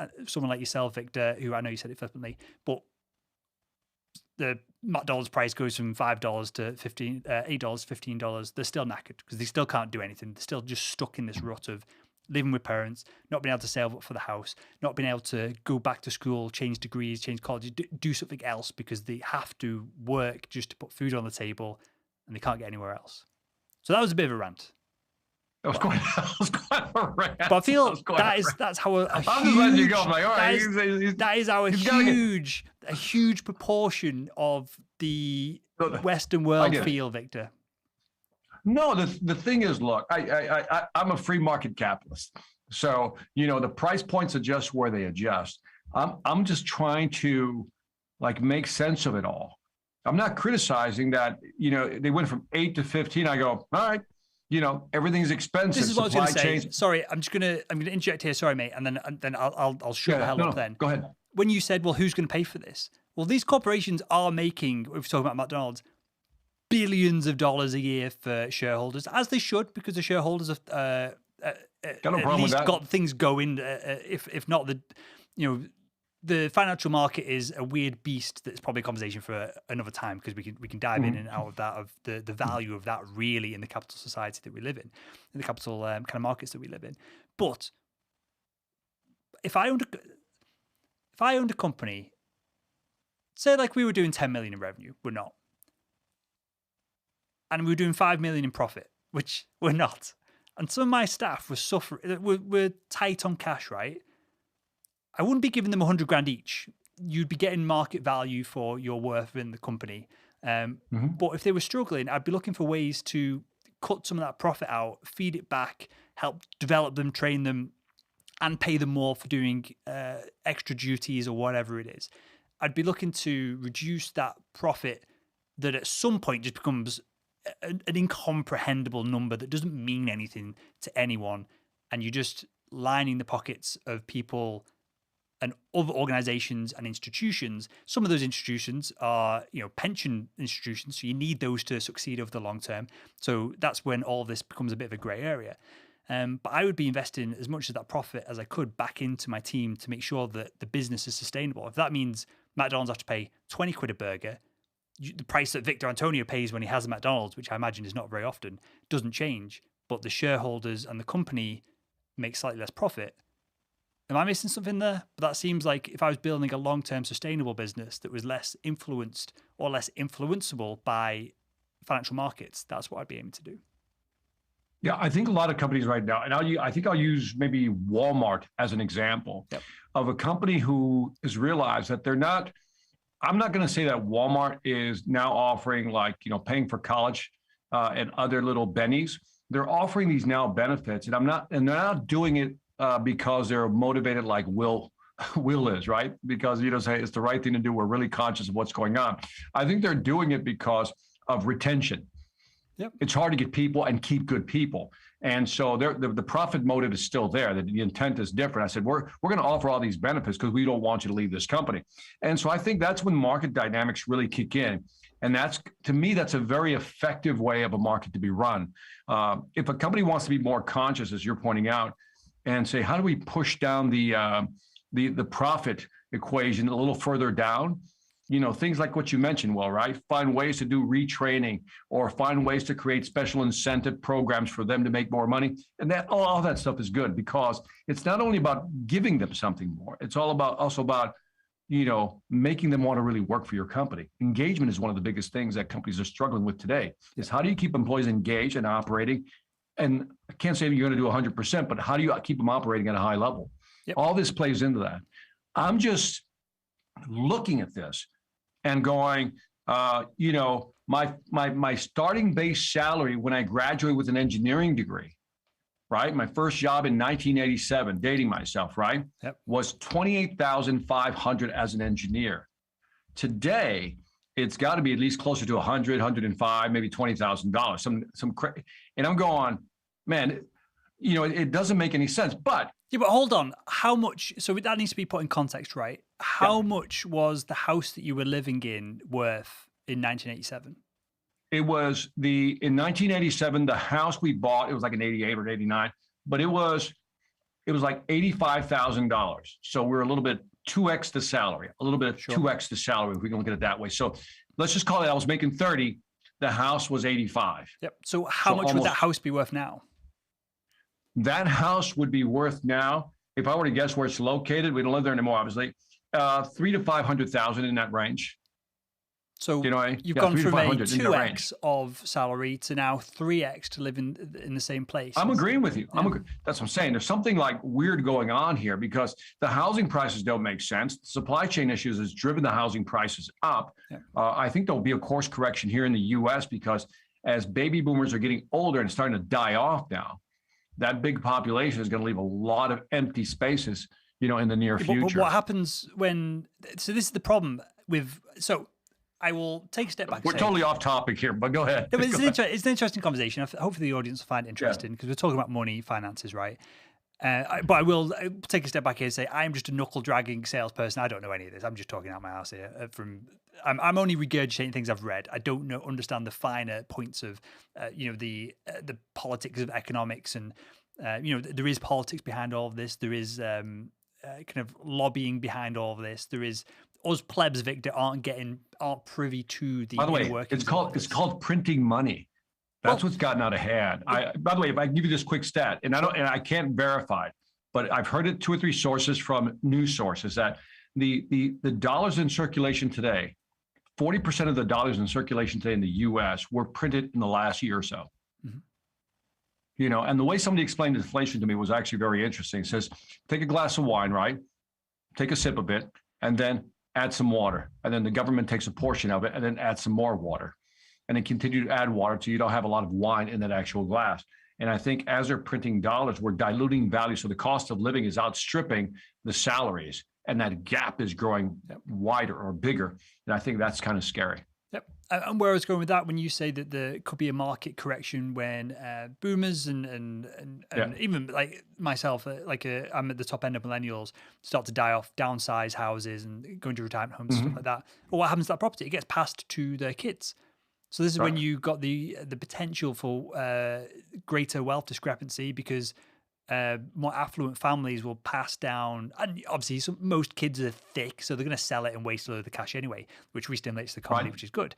like yourself, Victor, who I know you said it flippantly, but the McDonald's price goes from $5 to $8, $15, they're still knackered because they still can't do anything. They're still just stuck in this rut of living with parents, not being able to save up for the house, not being able to go back to school, change degrees, change colleges, do something else because they have to work just to put food on the table and they can't get anywhere else. So that was a bit of a rant. That was quite a rant. But I feel that's how a huge, I'm just letting you go. I'm like, all right, that is how a huge proportion of the Western world feel, Victor. No, the thing is, look, I'm a free market capitalist. So, the price points adjust where they adjust. I'm just trying to make sense of it all. I'm not criticizing that, they went from 8 to 15. I go, all right, everything's expensive. This is what I was going to say. Sorry, I'm going to interject here. Sorry, mate. And then I'll shut the hell up then. Go ahead. When you said, well, who's going to pay for this? Well, these corporations are making, we're talking about McDonald's, billions of dollars a year for shareholders, as they should, because the shareholders have Got no at problem with least that. got things going. If not the financial market is a weird beast that's probably a conversation for another time, because we can dive in and out of that, of the value of that really in the capital society that we live in the capital kind of markets that we live in. But if I owned a company, say like we were doing 10 million in revenue, we're not, and we were doing 5 million in profit, which we're not, and some of my staff were suffering, we're tight on cash, right? I wouldn't be giving them 100 grand each. You'd be getting market value for your worth in the company. But if they were struggling, I'd be looking for ways to cut some of that profit out, feed it back, help develop them, train them, and pay them more for doing extra duties or whatever it is. I'd be looking to reduce that profit that at some point just becomes an incomprehensible number that doesn't mean anything to anyone, and you're just lining the pockets of people and other organizations and institutions. Some of those institutions are, pension institutions, so you need those to succeed over the long term. So that's when all of this becomes a bit of a grey area. But I would be investing as much of that profit as I could back into my team to make sure that the business is sustainable. If that means McDonald's have to pay 20 quid a burger, the price that Victor Antonio pays when he has a McDonald's, which I imagine is not very often, doesn't change, but the shareholders and the company make slightly less profit. Am I missing something there? But that seems like if I was building a long-term sustainable business that was less influenced or less influenceable by financial markets, that's what I'd be aiming to do. Yeah, I think a lot of companies right now, and I think I'll use maybe Walmart as an example of a company who has realized that they're not, I'm not going to say that Walmart is now offering paying for college and other little bennies. They're offering these now benefits, and they're not doing it because they're motivated like Will is, right? Because say it's the right thing to do. We're really conscious of what's going on. I think they're doing it because of retention. Yep. It's hard to get people and keep good people. And so the profit motive is still there. The intent is different. I said, we're going to offer all these benefits because we don't want you to leave this company. And so I think that's when market dynamics really kick in. And to me, that's a very effective way of a market to be run. If a company wants to be more conscious, as you're pointing out, and say, how do we push down the profit equation a little further down? Things like what you mentioned, Will, right? Find ways to do retraining or find ways to create special incentive programs for them to make more money. And all that stuff is good because it's not only about giving them something more, it's also about making them want to really work for your company. Engagement is one of the biggest things that companies are struggling with today, is how do you keep employees engaged and operating? And I can't say you're going to do 100%, but how do you keep them operating at a high level? Yep. All this plays into that. I'm just looking at this and going, my starting base salary when I graduated with an engineering degree, right? My first job in 1987, dating myself, right? Yep. Was $28,500 as an engineer. Today, it's got to be at least closer to 100, 105, maybe $20,000. And I'm going, man, it doesn't make any sense. But yeah, but hold on. How much? So that needs to be put in context, right? How much was the house that you were living in worth in 1987? It was in 1987, the house we bought, it was like an 88 or 89, but it was like $85,000. So we're a little bit 2x the salary, a little bit of 2x the salary, if we can look at it that way. So let's just call it, I was making 30, the house was 85. Yep. So how much would that house be worth now? That house would be worth now, if I were to guess where it's located, we don't live there anymore, obviously, 300,000 to 500,000 in that range. So you've gone from a 2x of salary to now 3x to live in the same place. I'm agreeing with you. That's what I'm saying. There's something like weird going on here because the housing prices don't make sense. The supply chain issues has driven the housing prices up. Yeah. I think there'll be a course correction here in the U.S. because as baby boomers are getting older and starting to die off now, that big population is going to leave a lot of empty spaces, in the near future. But what happens so this is the problem so I will take a step back. We're totally off topic here, but go ahead. No, but it's an interesting conversation. Hopefully the audience will find it interesting because we're talking about money, finances, right? But I will take a step back here and say I'm just a knuckle-dragging salesperson. I don't know any of this. I'm just talking out my ass here. I'm only regurgitating things I've read. I don't understand the finer points of, the politics of economics, and there is politics behind all of this. There is kind of lobbying behind all of this. There is us plebs, Victor, aren't privy to the By the way, workings. It's called printing money. That's what's gotten out of hand. By the way, if I give you this quick stat, and I can't verify it, but I've heard it 2 or 3 sources from news sources that the dollars in circulation today, 40% of the dollars in circulation today in the U.S. were printed in the last year or so. Mm-hmm. And the way somebody explained inflation to me was actually very interesting. It says, take a glass of wine, right? Take a sip of it, and then add some water, and then the government takes a portion of it, and then add some more water. And then continue to add water till you don't have a lot of wine in that actual glass. And I think as they're printing dollars, we're diluting value. So the cost of living is outstripping the salaries, and that gap is growing wider or bigger. And I think that's kind of scary. Yep. And where I was going with that, when you say that there could be a market correction when boomers and even like myself, I'm at the top end of millennials, start to die off, downsize houses and go into retirement homes, stuff like that. Well, what happens to that property? It gets passed to their kids. So this is when you got the potential for greater wealth discrepancy, because more affluent families will pass down, and obviously most kids are thick, so they're going to sell it and waste a load of the cash anyway, which re-stimulates the economy, which is good.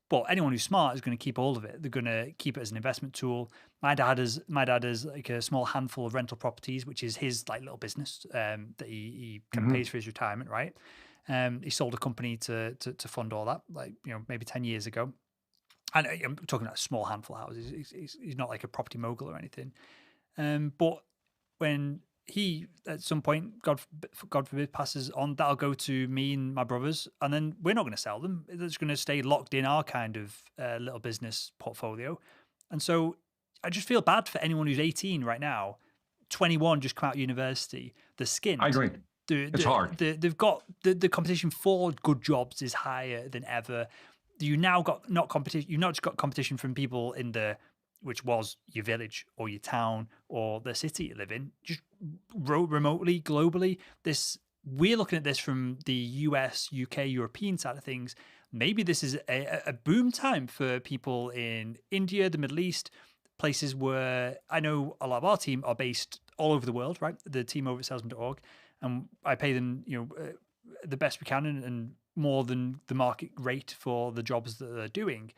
But anyone who's smart is going to keep all of it. They're going to keep it as an investment tool. My dad has like a small handful of rental properties, which is his like little business that he kind of pays for his retirement. Right? He sold a company to fund all that, maybe 10 years ago. And I'm talking about a small handful of houses. He's not like a property mogul or anything. But when he, at some point, God forbid, passes on, that'll go to me and my brothers. And then we're not going to sell them. It's going to stay locked in our kind of little business portfolio. And so I just feel bad for anyone who's 18 right now, 21, just come out of university. The skin. I agree. It's hard. They've got the competition for good jobs is higher than ever. You now got not competition. You've not just got competition from people which was your village or your town or the city you live in, just remotely, globally. We're looking at this from the US, UK, European side of things. Maybe this is a boom time for people in India, the Middle East, places where I know a lot of our team are based all over the world, right? The team over at salesman.org, and I pay them, the best we can and more than the market rate for the jobs that they're doing.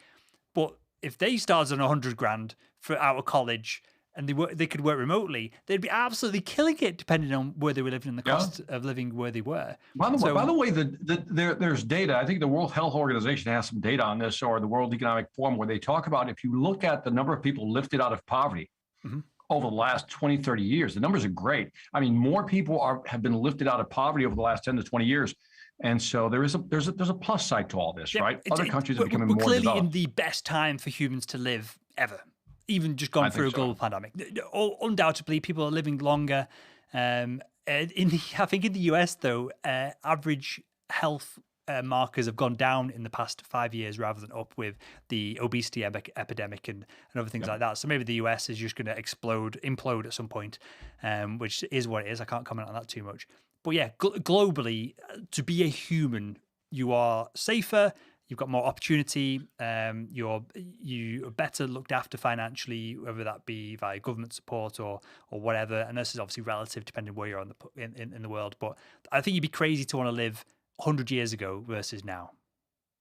But if they started on 100 grand out of college and they could work remotely, they'd be absolutely killing it, depending on where they were living and the cost of living where they were. By the way, there's data. I think the World Health Organization has some data on this, or the World Economic Forum, where they talk about, if you look at the number of people lifted out of poverty over the last 20, 30 years, the numbers are great. I mean, more people have been lifted out of poverty over the last 10 to 20 years. And so there's a plus side to all this, right? Other countries are becoming more developed. We're clearly in the best time for humans to live ever, even just gone through a global pandemic. Undoubtedly, people are living longer. I think in the US, though, average health markers have gone down in the past 5 years rather than up, with the obesity epidemic and other things like that. So maybe the US is just going to implode at some point, which is what it is. I can't comment on that too much. But yeah, globally, to be a human, you are safer, you've got more opportunity, you're better looked after financially, whether that be via government support or whatever. And this is obviously relative depending where you're in the world. But I think you'd be crazy to want to live 100 years ago versus now.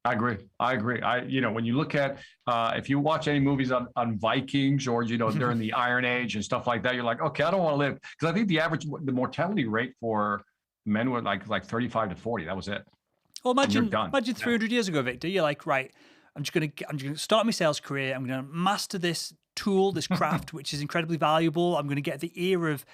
I agree. When you look at, if you watch any movies on Vikings or, during the Iron Age and stuff like that, you're like, okay, I don't want to live. Because I think the mortality rate for men were like 35 to 40. That was it. Well, imagine 300 years ago, Victor. You're like, right, I'm just going to start my sales career. I'm going to master this tool, this craft, which is incredibly valuable. I'm going to get the ear of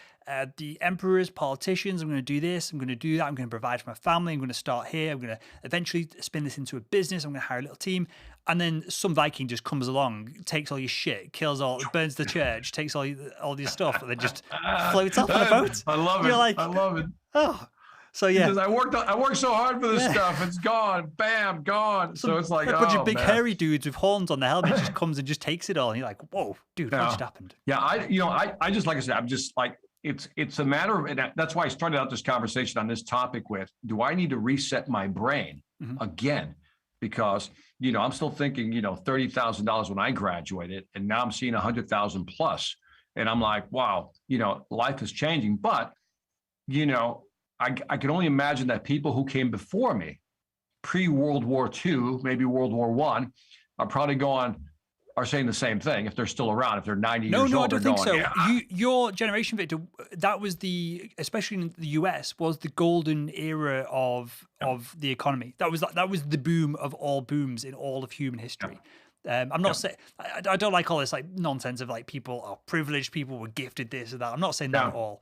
the emperors, politicians. I'm going to do this. I'm going to do that. I'm going to provide for my family. I'm going to start here. I'm going to eventually spin this into a business. I'm going to hire a little team. And then some Viking just comes along, takes all your shit, burns the church, takes all your stuff, and then just floats off on a boat. I love it. You're like, I love it. Oh. So yeah, because I worked so hard for this stuff. It's gone, bam, gone. So it's like a bunch of big hairy dudes with horns on their helmet just comes and just takes it all. And you're like, whoa, dude, what just happened? Yeah, I just like I said, I'm just like, it's a matter of, and that's why I started out this conversation on this topic with, do I need to reset my brain again? Because, I'm still thinking, $30,000 when I graduated, and now I'm seeing 100,000 plus. And I'm like, wow, life is changing. But, I can only imagine that people who came before me, pre-World War II, maybe World War I, are saying the same thing if they're still around. If they're 90 years old, I don't think so. Yeah. Your generation, Victor, that was especially in the US, was the golden era of the economy. That was the boom of all booms in all of human history. I'm not saying, I don't like all this like nonsense of like people are privileged, people were gifted this or that. I'm not saying that at all.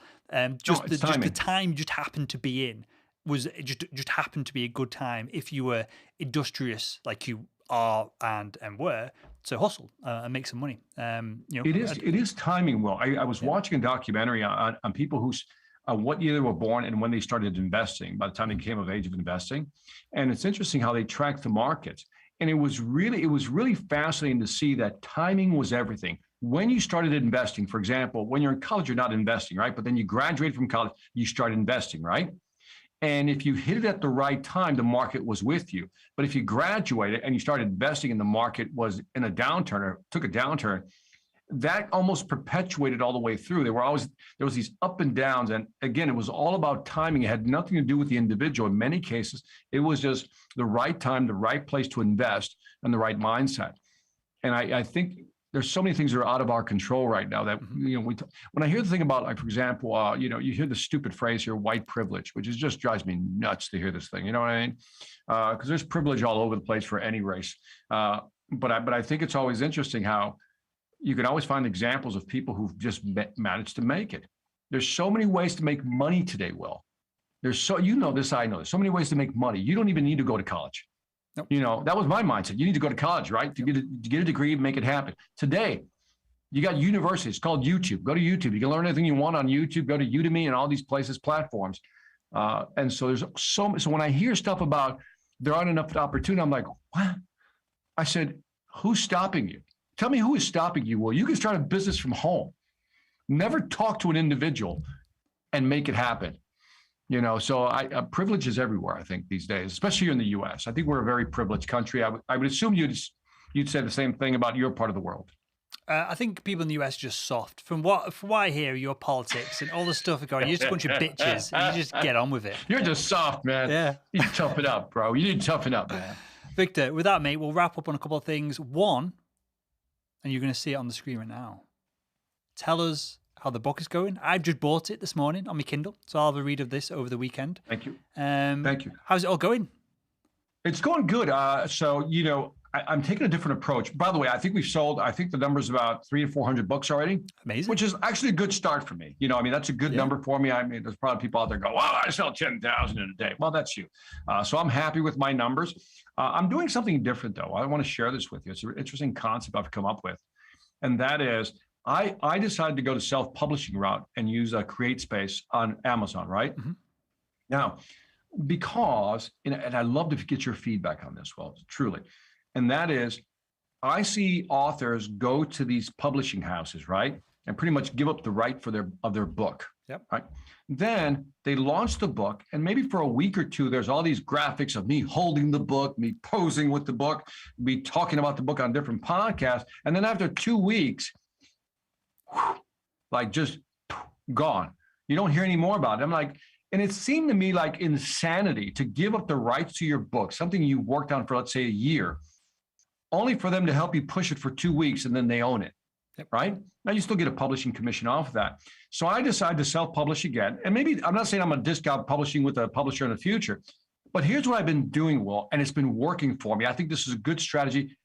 Just the time just happened to be in was just happened to be a good time if you were industrious like you are and were. So hustle and make some money. It is timing, Will. I was watching a documentary on people who's what year they were born and when they started investing, by the time they came of age of investing. And it's interesting how they tracked the markets. And it was really fascinating to see that timing was everything. When you started investing, for example, when you're in college, you're not investing, right? But then you graduate from college, you start investing, right? And if you hit it at the right time, the market was with you. But if you graduated and you started investing and the market was in a downturn or took a downturn, that almost perpetuated all the way through. There was these up and downs. And again, it was all about timing. It had nothing to do with the individual. In many cases, it was just the right time, the right place to invest, and the right mindset. And I think there's so many things that are out of our control right now that, when I hear the thing about, like, for example, you hear the stupid phrase here, white privilege, which just drives me nuts to hear this thing. You know what I mean? Because there's privilege all over the place for any race. But I think it's always interesting how you can always find examples of people who've just managed to make it. There's so many ways to make money today, Will. I know this, there's so many ways to make money. You don't even need to go to college. Nope. That was my mindset. You need to go to college, right? To get a degree and make it happen. Today, you got universities called YouTube. Go to YouTube. You can learn anything you want on YouTube. Go to Udemy and all these places, platforms. And so there's so when I hear stuff about there aren't enough opportunity, I'm like, what? I said, who's stopping you? Tell me who is stopping you. Well, you can start a business from home. Never talk to an individual and make it happen. So privilege is everywhere, I think, these days, especially here in the U.S. I think we're a very privileged country. I would assume you'd say the same thing about your part of the world. I think people in the US are just soft. From what I hear, your politics and all the stuff going, you're just a bunch of bitches, and you just get on with it. You're just soft, man. Yeah. You need to toughen up, bro. You need to toughen up, man. Victor, with that, mate, we'll wrap up on a couple of things. One, and you're going to see it on the screen right now. Tell us how the book is going. I've just bought it this morning on my Kindle, so I'll have a read of this over the weekend. Thank you. Thank you. How's it all going? It's going good. I'm taking a different approach. By the way, I think we've sold, the number's about 300 to 400 books already. Amazing. Which is actually a good start for me. That's a good number for me. There's probably people out there go, well, I sell 10,000 in a day. Well, that's you. So I'm happy with my numbers. I'm doing something different, though. I want to share this with you. It's an interesting concept I've come up with. And that is, I decided to go the self-publishing route and use a CreateSpace on Amazon, right? Mm-hmm. Now, because, and I'd love to get your feedback on this, well, truly. And that is, I see authors go to these publishing houses, right? And pretty much give up the right of their book. Yep. Right. Then they launch the book, and maybe for a week or two, there's all these graphics of me holding the book, me posing with the book, me talking about the book on different podcasts. And then after 2 weeks, just gone. You don't hear any more about it. I'm like, and it seemed to me like insanity to give up the rights to your book, something you worked on for, let's say, a year, only for them to help you push it for 2 weeks and then they own it. Yep. Right? Now you still get a publishing commission off of that. So I decided to self-publish again. And maybe I'm not saying I'm going to discount publishing with a publisher in the future, but here's what I've been doing, Will, and it's been working for me. I think this is a good strategy.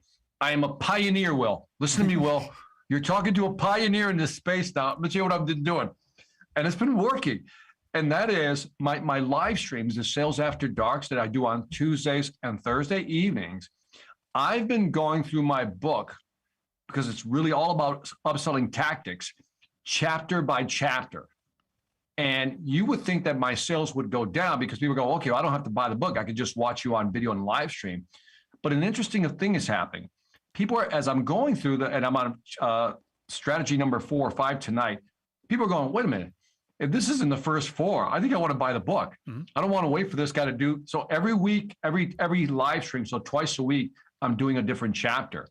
I am a pioneer, Will. Listen to me, Will. You're talking to a pioneer in this space now. Let's hear what I've been doing. And it's been working. And that is my live streams, the Sales After Darks that I do on Tuesdays and Thursday evenings. I've been going through my book because it's really all about upselling tactics, chapter by chapter. And you would think that my sales would go down because people go, okay, well, I don't have to buy the book. I could just watch you on video and live stream. But an interesting thing is happening. People are, as I'm going through and I'm on strategy number 4 or 5 tonight, people are going, wait a minute, if this isn't the first 4, I think I want to buy the book. I don't want to wait for this guy to do. So every week, every live stream, so twice a week, I'm doing a different chapter.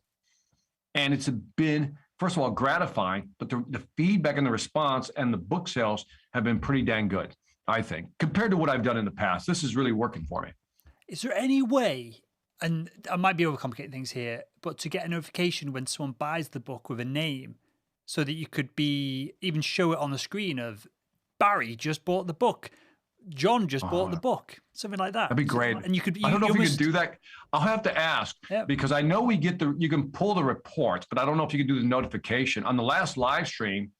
And it's been, first of all, gratifying, but the feedback and the response and the book sales have been pretty dang good, I think, compared to what I've done in the past. This is really working for me. Is there any way, and I might be overcomplicating things here, but to get a notification when someone buys the book with a name so that you could even show it on the screen of Barry just bought the book, John just bought the book, something like that. That'd be great. And I don't know if we could do that. I'll have to ask because I know we get you can pull the reports, but I don't know if you can do the notification. On the last live stream,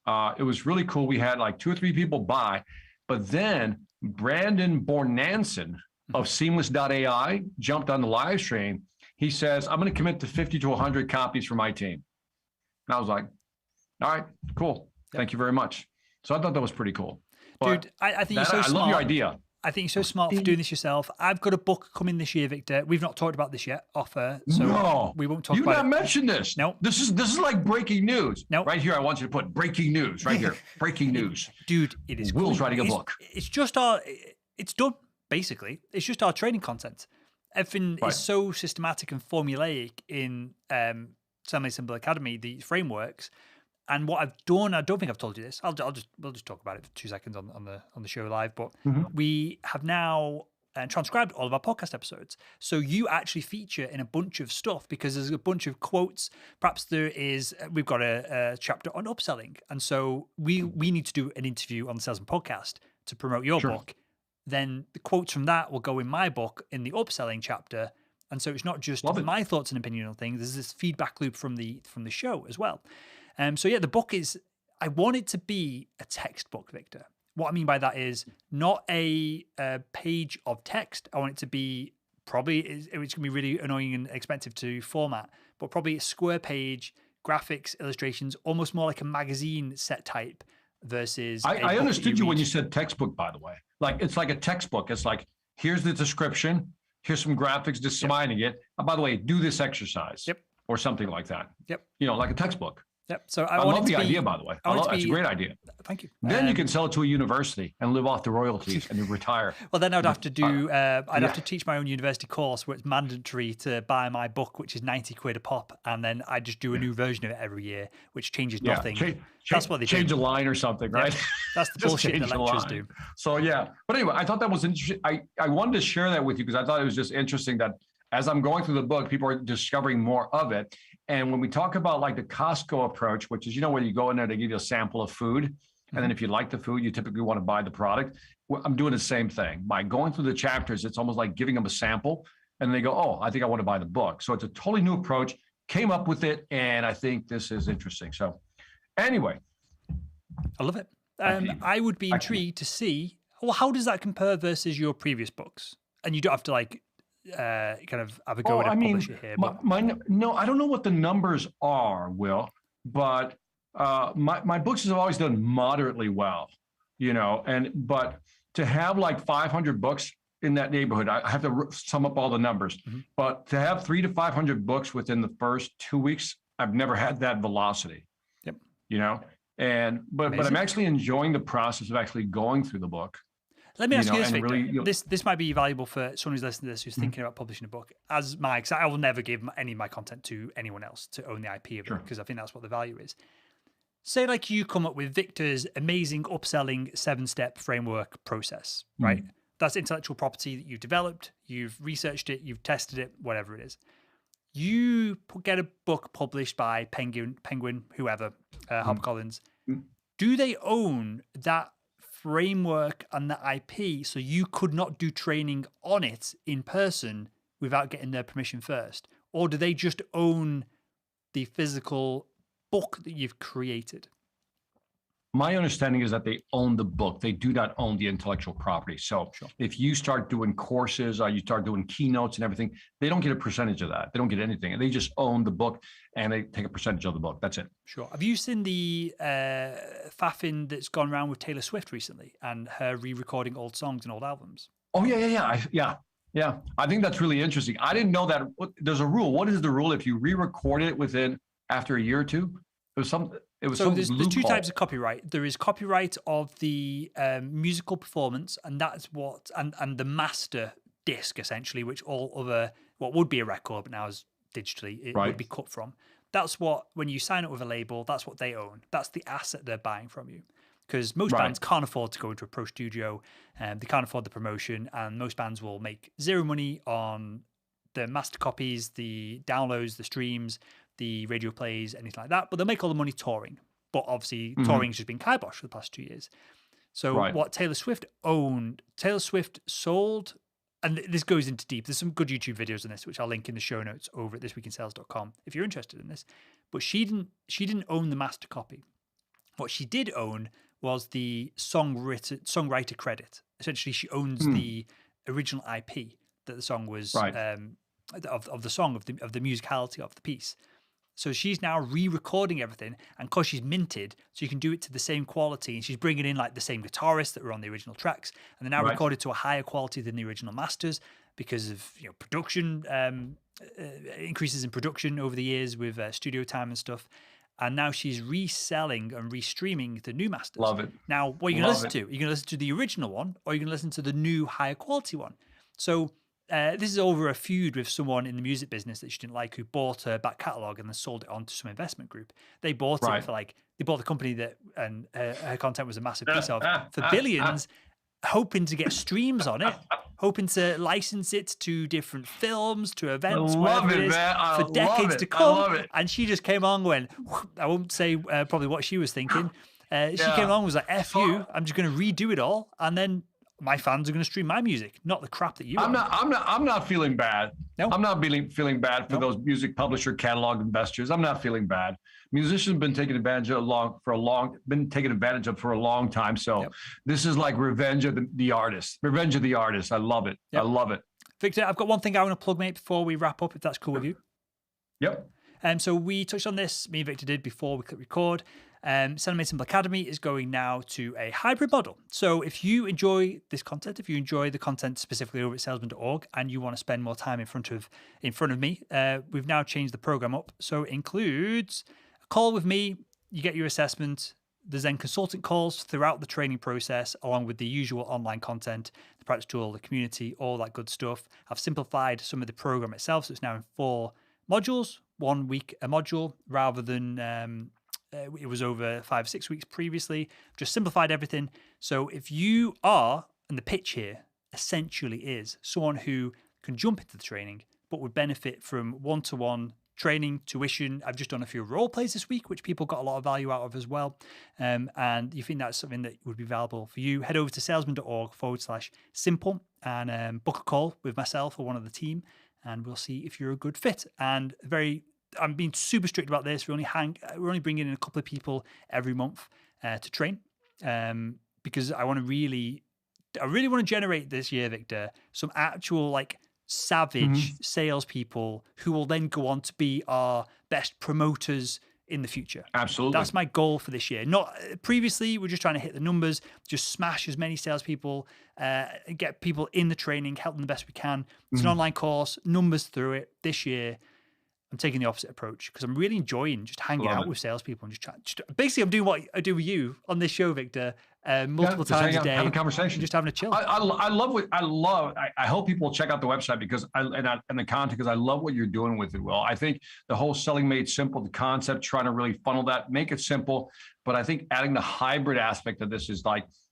it was really cool. We had like 2 or 3 people buy, but then Brandon Bornanson of Seamless.ai jumped on the live stream. He says, I'm going to commit to 50 to 100 copies for my team. And I was like, all right, cool. Thank you very much. So I thought that was pretty cool. But dude, I think you're so smart. I love your idea. I think you're so smart for doing this yourself. I've got a book coming this year, Victor. We've not talked about this yet, so we won't talk about it. You not mentioned this. No. This is like breaking news. No. Right here, I want you to put breaking news right here. Breaking news. Dude, it is Will's writing a book. It's just it's done, basically. It's just our training content. Everything is so systematic and formulaic in Semi-Simple Academy, the frameworks. And what I've done, I don't think I've told you this. We'll just talk about it for 2 seconds on the show live. But we have now transcribed all of our podcast episodes, so you actually feature in a bunch of stuff because there's a bunch of quotes. Perhaps we've got a chapter on upselling, and so we need to do an interview on the Salesman podcast to promote your book. Then the quotes from that will go in my book in the upselling chapter. And so it's not just my thoughts and opinion on things. There's this feedback loop from the show as well. So yeah, the book I want it to be a textbook, Victor. What I mean by that is not a page of text. I want it to be it's going to be really annoying and expensive to format, but probably a square page, graphics, illustrations, almost more like a magazine set type versus. I understood you when you said textbook, by the way. Like it's like a textbook. It's like, here's the description. Here's some graphics defining it. Oh, by the way, do this exercise. Or something like that. Like a textbook. So I love the idea, by the way. It's a great idea. Thank you. Then you can sell it to a university and live off the royalties and you retire. Well, then I'd have to do. I'd have to teach my own university course where it's mandatory to buy my book, which is 90 quid a pop, and then I just do a new version of it every year, which changes nothing. That's what they change a line or something, right? That's the bullshit that lecturers do. So yeah, but anyway, I thought that was interesting. I wanted to share that with you because I thought it was just interesting that as I'm going through the book, people are discovering more of it. And when we talk about like the Costco approach, which is, where you go in there, they give you a sample of food. And then if you like the food, you typically want to buy the product. Well, I'm doing the same thing. By going through the chapters, it's almost like giving them a sample. And they go, oh, I think I want to buy the book. So it's a totally new approach, came up with it. And I think this is interesting. So anyway. I love it. I would be intrigued to see, well, how does that compare versus your previous books? And you don't have to kind of have a go at a publisher here. But... no, I don't know what the numbers are, Will, but my books have always done moderately well, but to have like 500 books in that neighborhood, I have to sum up all the numbers, but to have 300 to 500 books within the first 2 weeks, I've never had that velocity, but I'm actually enjoying the process of actually going through the book. Let me ask you this, Victor. Really, this might be valuable for someone who's listening to this, who's thinking about publishing a book. Because I will never give any of my content to anyone else to own the IP of it, because I think that's what the value is. Say like you come up with Victor's amazing upselling 7-step framework process, right? That's intellectual property that you've developed, you've researched it, you've tested it, whatever it is. You get a book published by Penguin, whoever, HarperCollins. Do they own that framework and the IP, so you could not do training on it in person without getting their permission first? Or do they just own the physical book that you've created? My understanding is that they own the book. They do not own the intellectual property. So if you start doing courses or you start doing keynotes and everything, they don't get a percentage of that. They don't get anything. They just own the book and they take a percentage of the book. That's it. Sure. Have you seen the faffing that's gone around with Taylor Swift recently and her re-recording old songs and old albums? Oh, yeah. I think that's really interesting. I didn't know that. There's a rule. What is the rule if you re-record it after a year or two? There's some. It was So some there's two loophole. types of copyright. There is copyright of the musical performance, and that's what and the master disc essentially, which all other what would be a record, but now is digitally it would Right. be cut from. That's what when you sign up with a label, that's what they own. That's the asset they're buying from you. Because most Right. bands can't afford to go into a pro studio, they can't afford the promotion, and most bands will make zero money on the master copies, the downloads, the streams, the radio plays, anything like that. But they'll make all the money touring. But obviously, touring's just been kibosh for the past 2 years. So Right. what Taylor Swift owned, Taylor Swift sold, and this goes into deep. There's some good YouTube videos on this, which I'll link in the show notes over at thisweekinsales.com if you're interested in this. But she didn't own the master copy. What she did own was the songwriter credit. Essentially, she owns the original IP that the song was Right. of the song of the musicality of the piece. So she's now re-recording everything, and because she's minted, so you can do it to the same quality, and she's bringing in like the same guitarists that were on the original tracks, and they're now Right. recorded to a higher quality than the original masters because of production increases in production over the years with studio time and stuff. And now she's reselling and restreaming the new masters. Love it. Now, what are you going to Love listen to? You're going to listen to the original one, or you're going to listen to the new, higher quality one. So this is over a feud with someone in the music business that she didn't like, who bought her back catalogue and then sold it on to some investment group. They bought Right. it for they bought the company that, and her content was a massive piece of, for billions, hoping to get streams on it, hoping to license it to different films, to events, love whatever it, it is, man. I for love decades it. to I come. love it. And she just came on when, I won't say probably what she was thinking. She Yeah. came on and was like, F you, I'm just going to redo it all. And then my fans are going to stream my music, not the crap that you I'm own. not feeling bad. No. I'm not feeling bad for No. those music publisher catalog investors. I'm not feeling bad. Musicians have been taken advantage of for a long time. So Yep. this is like revenge of the artist. Revenge of the artist. I love it. Yep. I love it. Victor, I've got one thing I want to plug, mate, before we wrap up, if that's cool with you. Yep. So we touched on this, me and Victor did before we click record. Sell Made Simple Academy is going now to a hybrid model. So if you enjoy this content, if you enjoy the content specifically over at salesman.org and you want to spend more time in front of me, we've now changed the program up. So it includes a call with me, you get your assessment. There's then consultant calls throughout the training process, along with the usual online content, the practice tool, the community, all that good stuff. I've simplified some of the program itself, so it's now in 4 modules, 1 week a module, rather than it was over 5 or 6 weeks previously. Just simplified everything. So if you are, and the pitch here essentially is someone who can jump into the training, but would benefit from one-to-one training, tuition. I've just done a few role plays this week, which people got a lot of value out of as well. And you think that's something that would be valuable for you, head over to salesman.org/simple and book a call with myself or one of the team, and we'll see if you're a good fit. And I'm being super strict about this. We're only bringing in a couple of people every month to train because I really want to generate this year, Victor, some actual savage salespeople who will then go on to be our best promoters in the future. Absolutely. That's my goal for this year. Not previously, we're just trying to hit the numbers, just smash as many salespeople, get people in the training, help them the best we can. It's an online course, numbers through it. This year, I'm taking the opposite approach because I'm really enjoying just hanging out with salespeople and just chat. Basically, I'm doing what I do with you on this show, Victor, multiple times a day. Have a conversation. Just having a chill. I hope people check out the website and the content because I love what you're doing with it, Will. I think the whole selling made simple, the concept, trying to really funnel that, make it simple. But I think adding the hybrid aspect of this is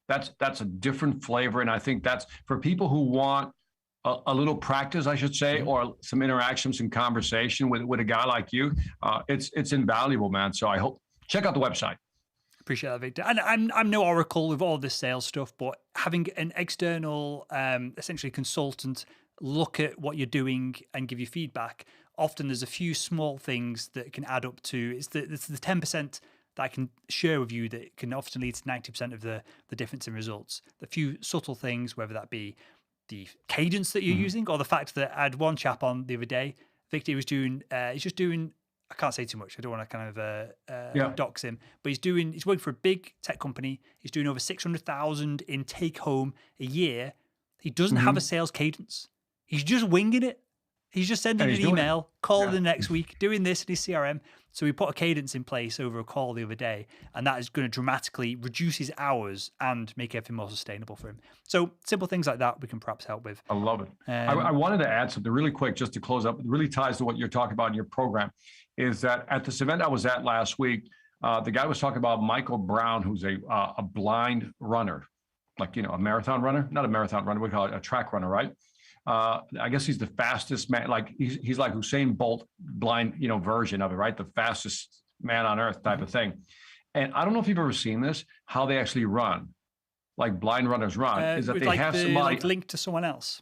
that's a different flavor. And I think that's for people who want a little practice, I should say, or some interaction, some conversation with a guy like you. It's invaluable, man. So I hope check out the website. Appreciate that, Victor. And I'm no oracle with all this sales stuff, but having an external, essentially consultant, look at what you're doing and give you feedback. Often there's a few small things that can add up to. It's the 10% that I can share with you that can often lead to 90% of the difference in results. The few subtle things, whether that be the cadence that you're using, or the fact that I had one chap on the other day, Victor was doing, he's just doing, I can't say too much, I don't want to kind of dox him, but he's working for a big tech company, he's doing over 600,000 in take home a year. He doesn't have a sales cadence. He's just winging it. He's just sending And an he's doing it. email, calling Yeah. the next week, doing this in his CRM. So we put a cadence in place over a call the other day, and that is going to dramatically reduce his hours and make everything more sustainable for him. So simple things like that we can perhaps help with. I love it. I wanted to add something really quick just to close up. It really ties to what you're talking about in your program, is that at this event I was at last week, the guy was talking about Michael Brown, who's a blind runner, like, a marathon runner, not a marathon runner, we call it a track runner, right? I guess he's the fastest man, like he's like Usain Bolt, blind, version of it, right? The fastest man on earth type of thing. And I don't know if you've ever seen this, how they actually run, like blind runners run, is that they have somebody linked to someone else.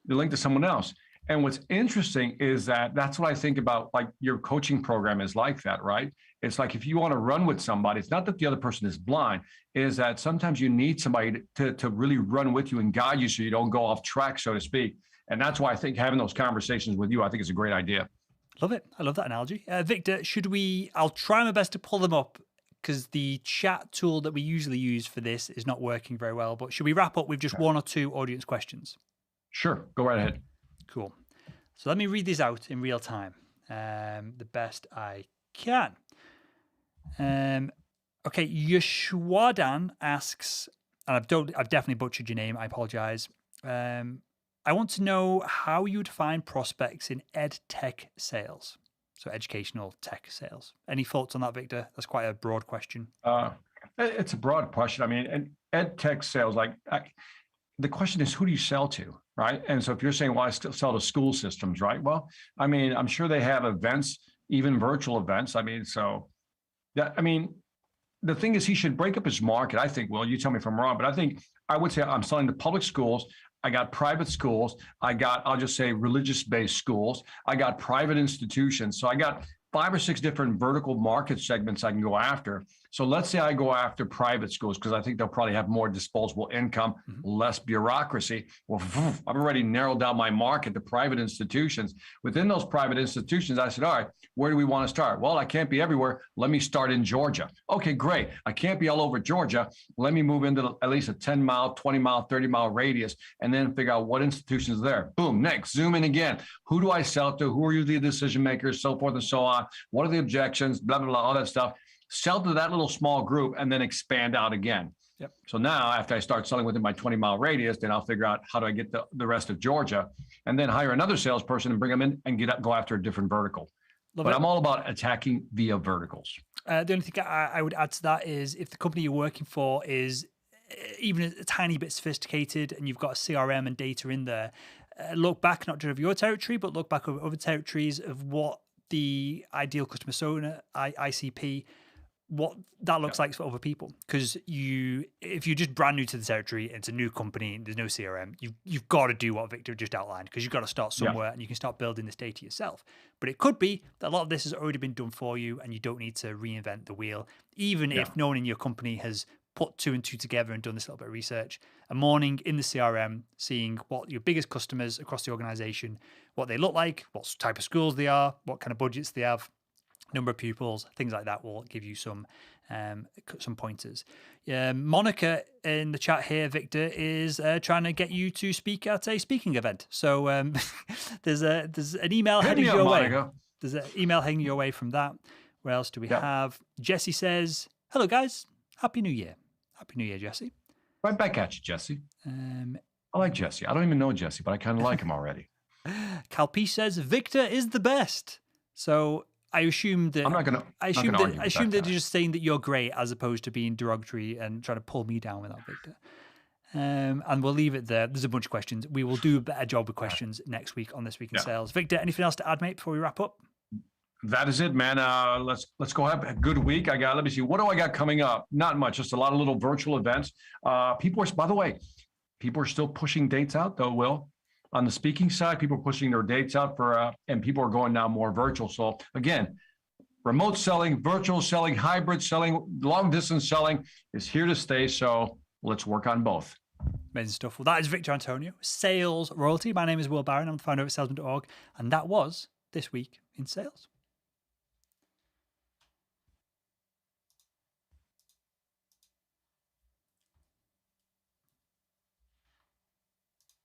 They're linked to someone else. And what's interesting is that's what I think about, like your coaching program is like that, right? It's like if you want to run with somebody, it's not that the other person is blind, is that sometimes you need somebody to really run with you and guide you so you don't go off track, so to speak. And that's why I think having those conversations with you, I think is a great idea. Love it. I love that analogy. Victor, I'll try my best to pull them up because the chat tool that we usually use for this is not working very well. But should we wrap up with just one or two audience questions? Sure. Go right ahead. Cool. So let me read these out in real time, the best I can. Okay, Yeshwadan asks, and I've definitely butchered your name. I apologize. I want to know how you'd find prospects in ed tech sales, so educational tech sales. Any thoughts on that, Victor? That's quite a broad question. It's a broad question. I mean, and ed tech sales, the question is, who do you sell to, right? And so if you're saying, well, I still sell to school systems, right? Well, I mean, I'm sure they have events, even virtual events. I mean, the thing is, he should break up his market. I think, well, you tell me if I'm wrong, but I would say I'm selling to public schools. I got private schools. I'll just say religious-based schools. I got private institutions. So I got 5 or 6 different vertical market segments I can go after. So let's say I go after private schools because I think they'll probably have more disposable income, less bureaucracy. Well, I've already narrowed down my market to private institutions. Within those private institutions, I said, all right, where do we want to start? Well, I can't be everywhere. Let me start in Georgia. Okay, great. I can't be all over Georgia. Let me move into at least a 10-mile, 20-mile, 30-mile radius and then figure out what institutions are there. Boom, next, zoom in again. Who do I sell to? Who are you, the decision makers, so forth and so on? What are the objections, blah, blah, blah, all that stuff. Sell to that little small group and then expand out again. Yep. So now after I start selling within my 20-mile radius, then I'll figure out how do I get the rest of Georgia and then hire another salesperson and bring them in and go after a different vertical. I'm all about attacking via verticals. The only thing I would add to that is if the company you're working for is even a tiny bit sophisticated and you've got a CRM and data in there, look back not just of your territory, but look back over other territories of what the ideal customer persona, ICP, what that looks like for other people. Because if you're just brand new to the territory and it's a new company and there's no CRM, you've got to do what Victor just outlined because you've got to start somewhere and you can start building this data yourself. But it could be that a lot of this has already been done for you and you don't need to reinvent the wheel, even if no one in your company has put 2 and 2 together and done this little bit of research. A morning in the CRM, seeing what your biggest customers across the organization, what they look like, what type of schools they are, what kind of budgets they have, number of pupils, things like that will give you some pointers. Monica in the chat here, Victor, is trying to get you to speak at a speaking event. So there's an email heading your way. There's an email heading your way from that. Where else do we have? Jesse says, hello, guys. Happy New Year. Happy New Year, Jesse. Right back at you, Jesse. I like Jesse. I don't even know Jesse, but I kind of like him already. Calpe says, Victor is the best. So I assume that I assume that they're just saying that you're great as opposed to being derogatory and trying to pull me down with that, Victor. And we'll leave it there. There's a bunch of questions. We will do a better job with questions next week on This Week in Sales. Victor, anything else to add, mate, before we wrap up? That is it, man. Let's go have a good week. Let me see. What do I got coming up? Not much. Just a lot of little virtual events. By the way, people are still pushing dates out, though, Will. On the speaking side, people are pushing their dates out and people are going now more virtual. So again, remote selling, virtual selling, hybrid selling, long distance selling is here to stay. So let's work on both. Amazing stuff. Well, that is Victor Antonio, Sales Royalty. My name is Will Barron. I'm the founder of salesman.org. And that was This Week in Sales.